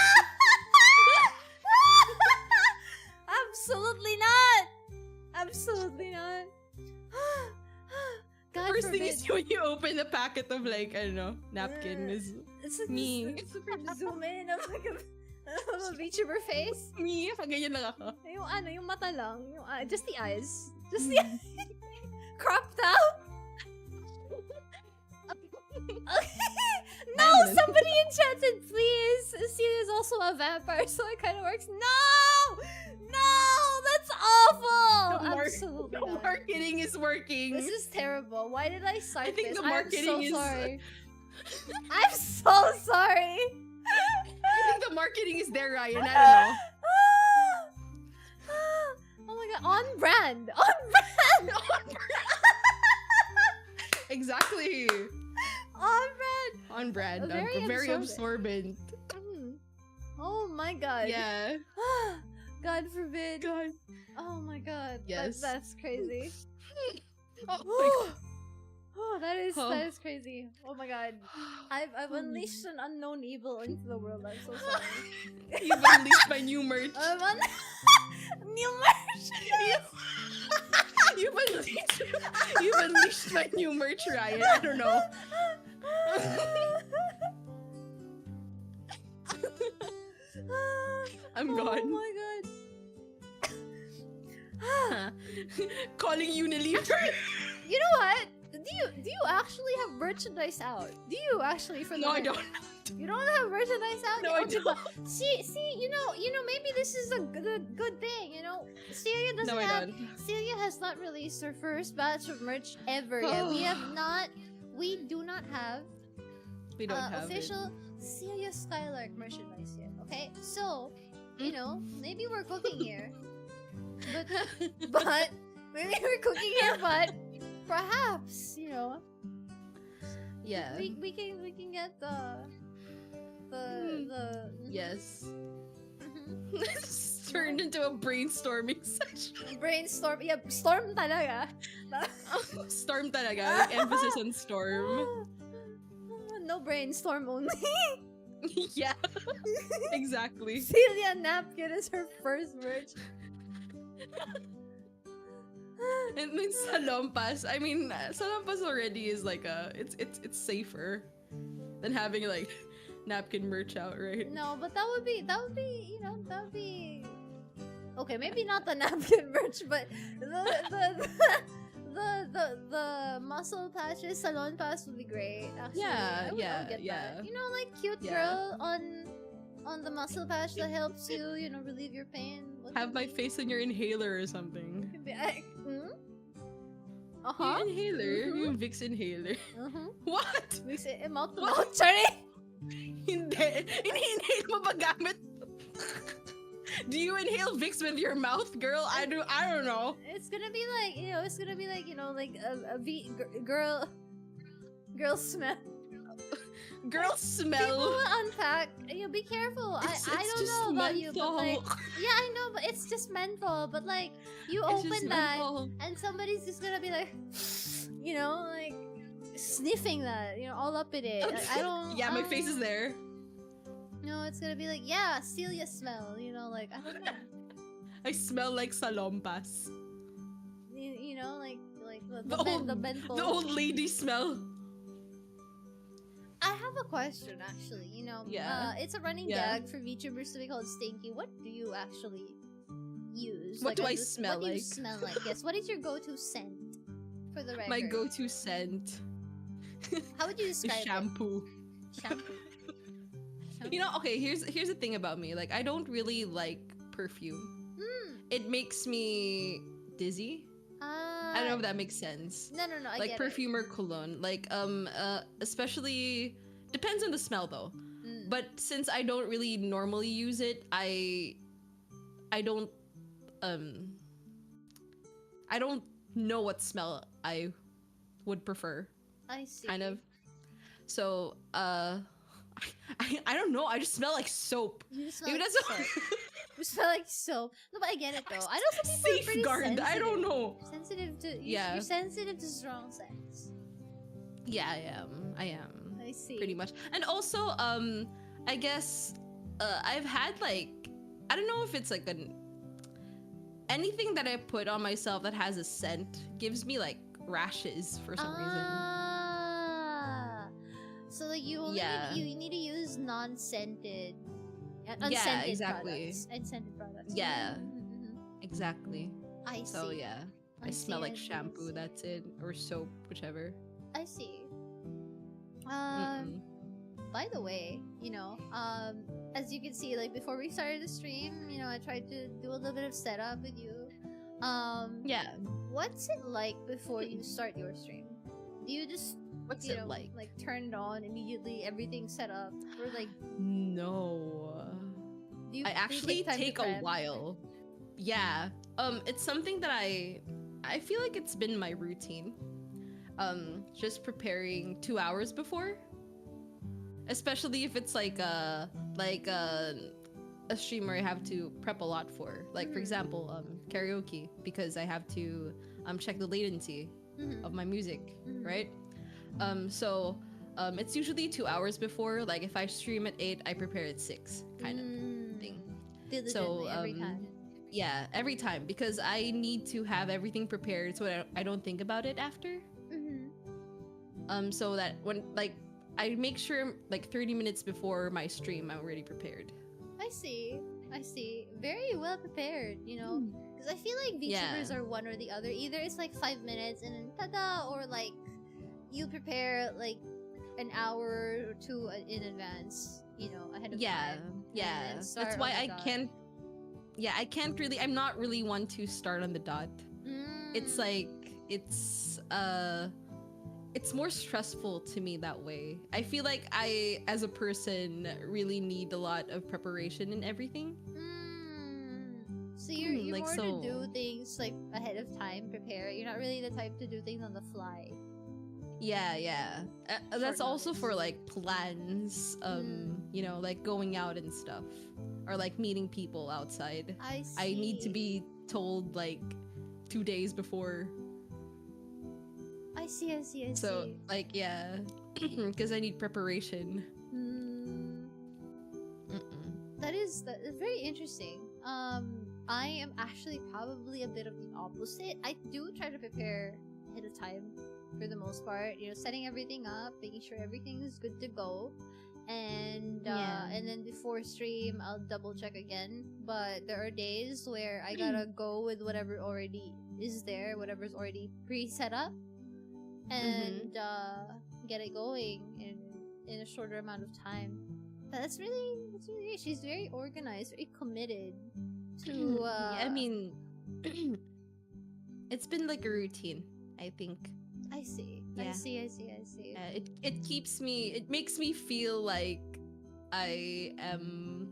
Absolutely not. Absolutely not. God First thing forbid. is when you open the packet of like, I don't know, napkin is It's like me. This super zoom in of like a VTuber face. me. Ganyan lang ako. Yung mata lang. Just the eyes. Just the eyes. Cropped out. No, Diamond. somebody in chat said please. Xylia is also a vampire, so it kind of works. No, that's awful. Absolutely The not. marketing is working. This is terrible. Why did I start I think this? the marketing I'm so is- sorry. I'm so sorry. marketing is there, Ryan. I don't know. Oh my god, on brand! On brand! Exactly. On brand! On brand. Very Very absorbent. absorbent. Oh my god. Yeah. God forbid. God. Oh my god. Yes. That's crazy. Oh my Oh, that is Oh. crazy. Oh my god. I've unleashed an unknown evil into the world. I'm so sorry. You've unleashed my new merch. New merch. You've unleashed my new merch, Ryan. I don't know. I'm gone. Oh my god. Calling Unilever. You know what? Do you actually have merchandise out? Do you actually for the No, I merch? don't. You don't have merchandise out? No, I don't. See, you know, maybe this is a good thing. You know, Xylia doesn't No, I have. don't. Xylia has not released her first batch of merch ever yet. We do not have We don't have official Xylia Skylark merchandise yet. Okay, so you know, maybe we're cooking here, but maybe we're cooking here, but perhaps you know. it. Yeah. We can get the Yes. Mhm. It's turned into a brainstorming session. Brainstorm. Yeah, storm talaga. Storm talaga. Like, emphasis on storm. No brainstorm only. Yeah. Exactly. Xylia napkin is her first merch. And then salompas. I mean, salompas already is like it's safer than having like napkin merch out, right? No, but that would be you know that would be okay. Maybe not the napkin merch, but the muscle patches, salon pass would be great. Actually, Yeah, I would get yeah. that. You know, like cute Yeah. girl on the muscle patch that helps you, you know, relieve your pain. What Have would my be- face in your inhaler or something. could be- I- hmm? Your Uh-huh. inhaler, yung Vicks inhaler. Uh-huh. What? We say mouth to What? mouth. Sorry. Hindi. Ini-inhale mo ba gamit? Do you inhale Vicks with your mouth, girl? I don't know. It's gonna be like, you know, like girl smell. Girl People smell. will unpack. You know, be careful. I It's don't just know about you, but like, menthol. yeah, I know, but it's just menthol. But like, you It's just open that, menthol. and somebody's just gonna be like, you know, like sniffing that, you know, all up in it. I don't. Yeah, my face is there. No, it's gonna be like, yeah, Xylia smell. You know, like I don't know. I smell like salompas. You know, like The menthol. The old lady smell. I have a question, actually. You know, Yeah. it's a running Yeah. gag for VTubers to be called stinky. What do you actually use? What do I as a- smell what do you like? smell like? Yes. What is your go-to scent for the record? My go-to scent. How would you describe Shampoo. it? Shampoo. You know, okay, here's the thing about me. Like, I don't really like perfume. It makes me dizzy. I don't know if that makes sense. No, I Like get perfume or cologne. Like especially depends on the smell though. it. Mm. But since I don't really normally use it, I don't I don't know what smell I would prefer. I see. Kind of. So I don't know. I just smell like soap. You smell Maybe like that's soap. You smell like soap. No, but I get it though. I know some people are pretty safeguard. sensitive. I don't know. Sensitive to Yeah. You're sensitive to strong scents. Yeah, I am. I see. Pretty much. And also, I guess I've had like, I don't know if it's like anything that I put on myself that has a scent gives me like rashes for some reason. So like you only Yeah. you need to use non-scented, unscented exactly. products. Unscented products. Yeah. Mhm. Exactly. I So see. yeah, I I smell see, like I see, I shampoo. see. That's it, or soap, whichever. I see. Mm-mm. By the way, you know, as you can see, like before we started the stream, you know, I tried to do a little bit of setup with you. Yeah. What's it like before you start your stream? Do you just What's you it know, like? turn it on immediately, everything set up, or like No. I actually take a while. Yeah. It's something that I feel like it's been my routine. Just preparing 2 hours before. Especially if it's like a stream where I have to prep a lot for. Like for example, karaoke, because I have to check the latency of my music, right? So it's usually 2 hours before. Like if I stream at 8, I prepare at 6, kind of thing. So every time. Yeah, every time, because I need to have everything prepared so I don't think about it after. So that when like I make sure like 30 minutes before my stream I'm already prepared. I see. Very well prepared, you know. Because I feel like VTubers are one or the other. Either it's like 5 minutes and then tada, or like you prepare like an hour or two in advance, you know, ahead of time. Yeah. That's why I can't. Yeah, I can't really. I'm not really one to start on the dot. It's like it's more stressful to me that way. I feel like I, as a person, really need a lot of preparation and everything. So you're more to do things like ahead of time, prepare. You're not really the type to do things on the fly. Yeah. That's also for like plans, you know, like going out and stuff, or like meeting people outside. I need to be told like 2 days before. I see. So like yeah, because I need preparation. That is very interesting. I am actually probably a bit of the opposite. I do try to prepare ahead of time for the most part, you know, setting everything up, making sure everything is good to go, and then before stream I'll double check again. But there are days where I gotta go with whatever already is there, whatever's already pre-set up, and get it going in a shorter amount of time. That's really great. She's very organized, very committed to I mean it's been like a routine, I think. I see. It keeps me, it makes me feel like I am,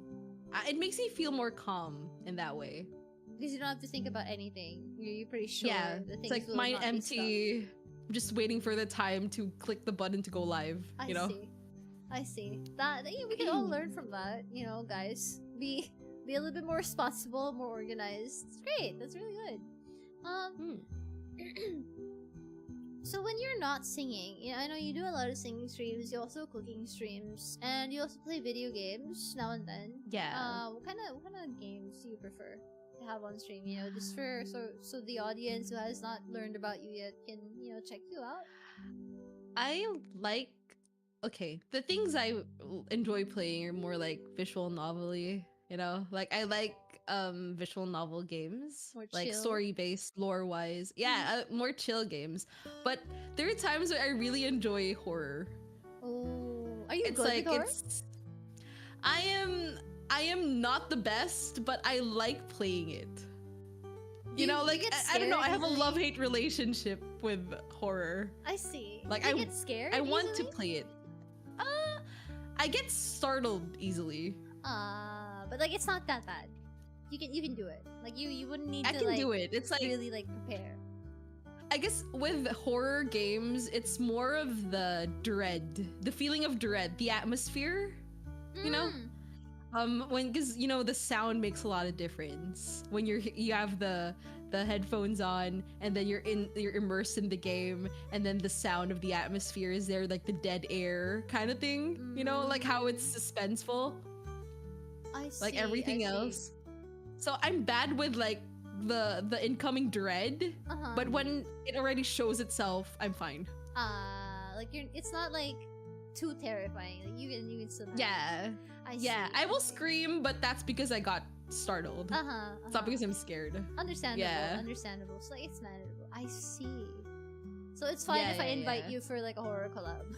it makes me feel more calm in that way. Because you don't have to think about anything. You're pretty sure the things it's like will mind not be empty, stuck. just waiting for the time to click the button to go live, you know? I see. That we can all learn from that, you know, guys. Be a little bit more responsible, more organized. It's great. That's really good. So when you're not singing, you know, I know you do a lot of singing streams, you also cooking streams, and you also play video games now and then. Yeah. What kind of games do you prefer to have on stream? You know, just for so the audience who has not learned about you yet can, you know, check you out. I like, okay, the things I enjoy playing are more like visual novel-y, you know? Like I like visual novel games, like story-based, lore-wise. Yeah, more chill games. But there are times where I really enjoy horror. Oh, are you good with horror? I am not the best, but I like playing it. You know, like I don't know, I have a love-hate relationship with horror. I see. Like I get scared. I want to play it. I get startled easily. But like it's not that bad. You can do it. Like you wouldn't need to I can do it. It's like really like prepare. I guess with horror games, it's more of the dread, the feeling of dread, the atmosphere, you know? Because you know the sound makes a lot of difference when you have the headphones on, and then you're immersed in the game, and then the sound of the atmosphere is there, like the dead air kind of thing, you know, like how it's suspenseful. I see. Like everything else. So I'm bad with like the incoming dread, but when it already shows itself, I'm fine. Like it's not like too terrifying. Like you can still. I will scream, but that's because I got startled. It's not because I'm scared. Understandable. Understandable. So like it's manageable. I see. So it's fine if I invite you for like a horror collab.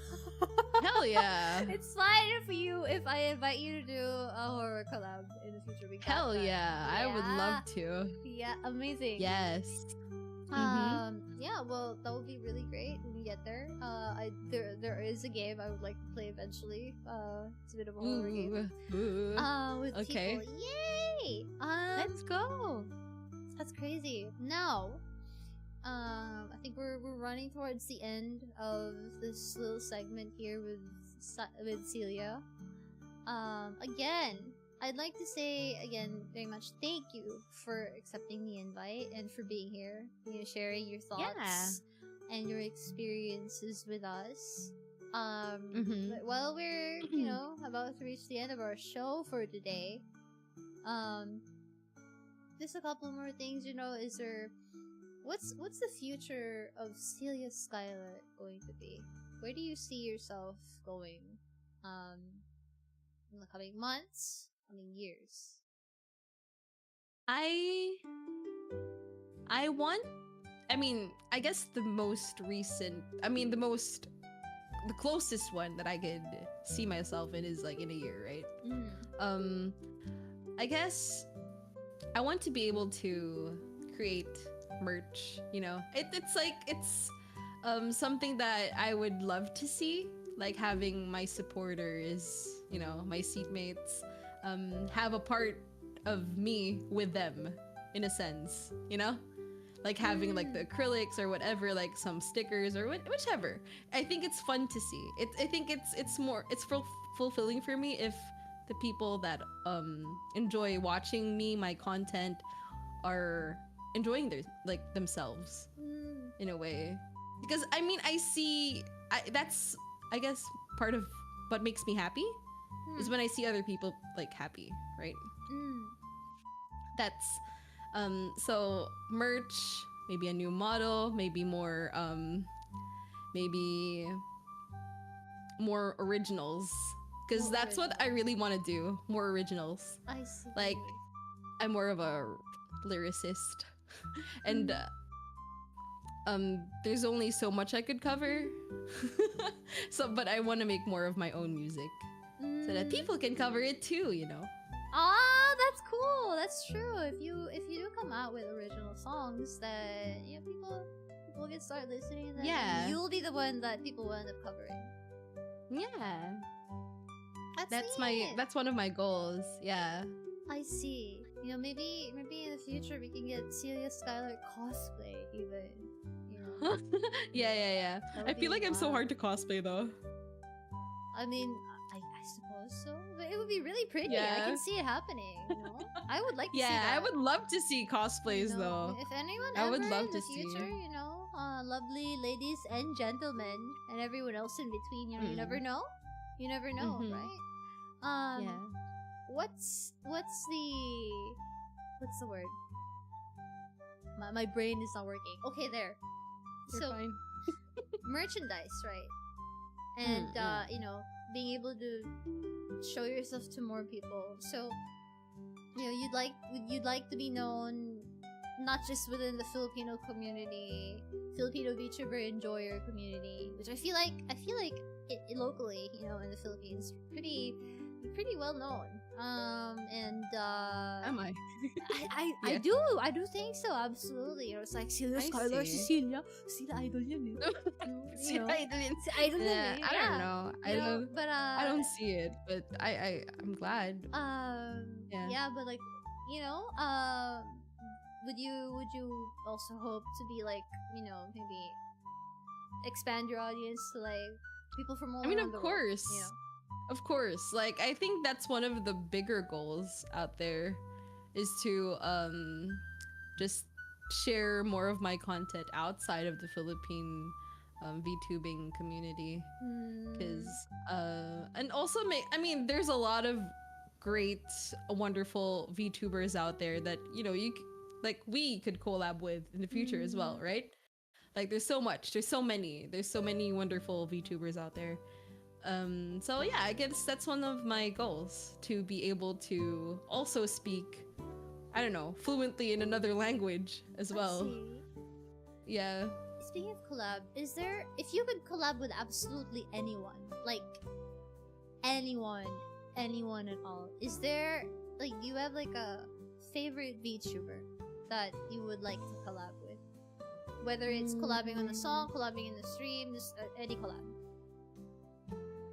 Hell yeah. It's fine if I invite you to do a horror collab in the future. Hell yeah. I would love to. Yeah, amazing. Yes. Yeah, well, that would be really great when we get there. There is a game I would like to play eventually. It's a bit of a horror game. with Okay. people. Yay! Let's go. That's crazy. Now, I think we're running towards the end of this little segment here with Xylia. Again, I'd like to say again very much thank you for accepting the invite and for being here. You know, sharing your thoughts and your experiences with us. But while we're about to reach the end of our show for today, just a couple more things. Is there what's the future of Xylia Skylark going to be? Where do you see yourself going? In the coming months, coming years. I want, I guess the most recent, the closest one that I could see myself in is like in a year, right? I guess I want to be able to create merch, it's something that I would love to see, like having my supporters, my seatmates, have a part of me with them in a sense, like having like the acrylics or whatever, like some stickers or whichever. I think it's fun to see. I think it's fulfilling for me if the people that enjoy watching my content are enjoying themselves in a way, because that's I guess part of what makes me happy is when I see other people like happy, right? That's so merch, maybe a new model, maybe more originals, because that's what I really want to do, more originals. I see. Like, I'm more of a lyricist and there's only so much I could cover. But I want to make more of my own music so that people can cover it too, Ah, that's cool. That's true. If you do come out with original songs that people can start listening, then you'll be the one that people will end up covering. Yeah. That's one of my goals. Yeah. I see. Maybe in the future we can get Xylia Skylark cosplay even. Yeah. I feel like I'm so hard to cosplay though. I suppose so. But it would be really pretty. Yeah. I can see it happening, I would like to see Yeah, that. I would love to see cosplays though. If anyone I would ever love in the to see. future, lovely ladies and gentlemen and everyone else in between, you never know. You never know, right? Yeah. What's the word? My brain is not working. Okay, there. You're so fine. merchandise, right? And being able to show yourself to more people. So you'd like to be known not just within the Filipino community, Filipino VTuber enjoyer community, which I feel like locally, in the Philippines, pretty well known. Am I? I do think so, absolutely. It's like Xylia Skylark, Cecilia idol yun eh. Idol yun eh. I don't know. I don't see it, but I'm glad. But like, would you also hope to be like, maybe expand your audience to like people from all around the world, Of course. Like, I think that's one of the bigger goals out there, is to just share more of my content outside of the Philippine VTubing community. Because and also there's a lot of great, wonderful VTubers out there that we could collab with in the future as well, right? Like, there's so many wonderful VTubers out there. So yeah, I guess that's one of my goals, to be able to also speak, I don't know, fluently in another language as well. Yeah. Speaking of collab, if you could collab with absolutely anyone, like anyone at all, is there, like, do you have like a favorite VTuber that you would like to collab with? Whether it's collabing on a song, collabing in the stream, just any collab.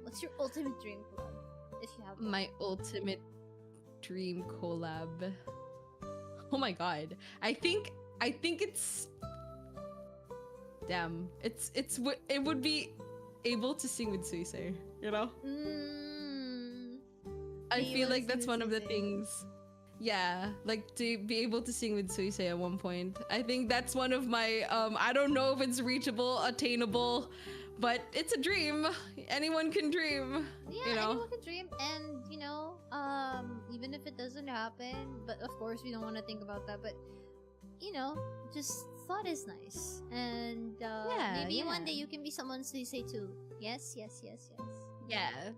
What's your ultimate dream collab, if you have one? My ultimate dream collab. Oh my god. I think it's damn. It would be able to sing with Suisei, you know? I feel like that's one of the things. Yeah, like to be able to sing with Suisei at one point. I think that's one of my I don't know if it's reachable, attainable, but it's a dream. Anyone can dream. Yeah, you know? anyone can dream, and you know, even if it doesn't happen, but of course we don't want to think about that. But you know, just thought is nice, and maybe one day you can be someone's Suisei too. Yes, yes, yes, yes. Yeah.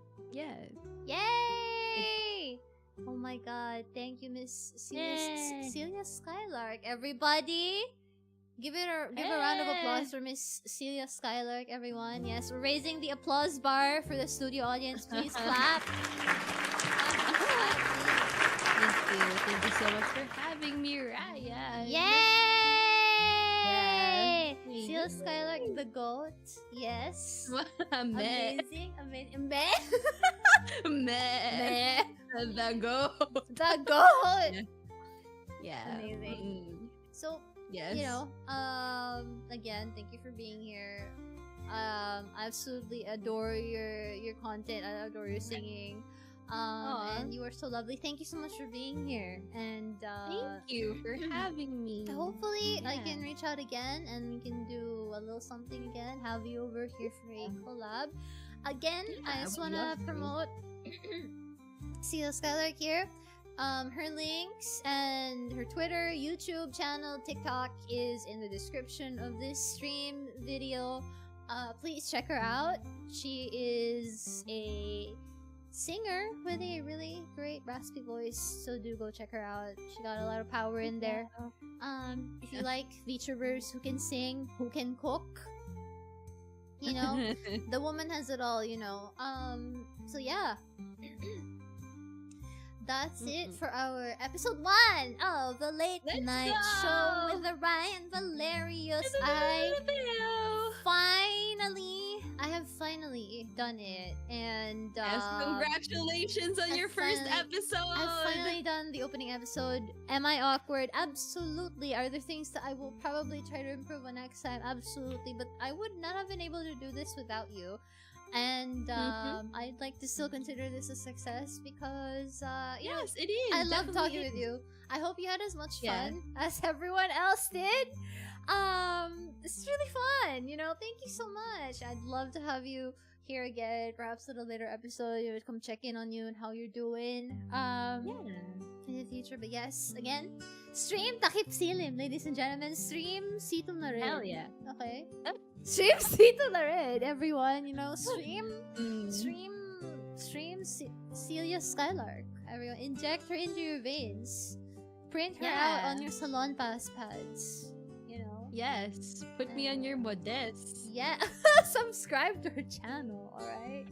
Yay! Oh my god, thank you, Miss Xylia Skylark. Everybody, give a round of applause for Miss Xylia Skylark, everyone. Yes, we're raising the applause bar for the studio audience. Please clap. Thank you so much for having me, Raian. Yay! Xylia Skylark, the goat. Yes. Amazing. Meh. Meh. The goat. The goat. Yeah. Amazing. So, yes. you know, again, thank you for being here. I absolutely adore your content. I adore your singing. And you are so lovely. Thank you so much for being here. And thank you for having me. Hopefully, I can reach out again and we can do a little something again. Have you over here for a collab. Again, I just want to promote Xylia Skylark here. Her links and her Twitter, YouTube channel, TikTok is in the description of this stream video. Please check her out. She is a singer with a really great raspy voice, so do go check her out. She got a lot of power in there. If you like VTubers who can sing, who can cook, you know, the woman has it all, you know. So yeah. That's it for our episode 1 of the Late Night Show with the Raian Valerius. I have finally done it, and yes, congratulations on your first episode. I've finally done the opening episode. Am I awkward? Absolutely. Are there things that I will probably try to improve on next time? Absolutely. But I would not have been able to do this without you. And I'd like to still consider this a success because you know, it is. I love talking with you. I hope you had as much fun as everyone else did. It's really fun, you know. Thank you so much. I'd love to have you here again, perhaps at a later episode. You would come check in on you and how you're doing. In the future. But yes, again, stream Takip Silim, ladies and gentlemen. Stream Sito na rin. Hell yeah. Okay. Stream Sito na rin, everyone. You know, stream Xylia Skylark. Everyone, inject her into your veins. Print her out on your salon pass pads. You know. Yes. Put me on your modest. Yeah. Subscribe to her channel. All right.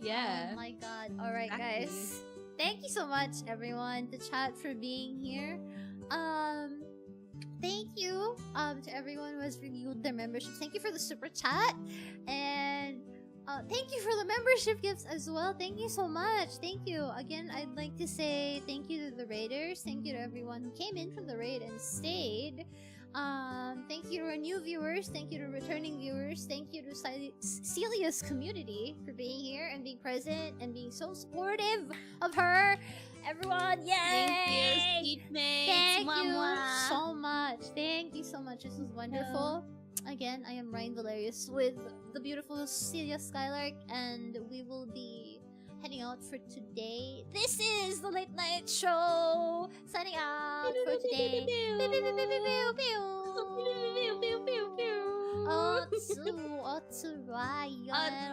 Yeah. Oh my god. All right, guys. Thank you so much, everyone, to chat for being here. Thank you to everyone who has renewed their memberships. Thank you for the super chat, and thank you for the membership gifts as well. Thank you so much. Thank you again. I'd like to say thank you to the raiders. Thank you to everyone who came in from the raid and stayed. Thank you to our new viewers. Thank you to returning viewers. Thank you to Xylia's community for being here and being present and being so supportive of her. Everyone, yay! Thank you, seatmates. Thank you so much. Thank you so much. This was wonderful. Again, I am Raian Valerius with the beautiful Xylia Skylark, and we will be heading out for today. This is the Late Night Show. Signing out for today. Otsu Raian.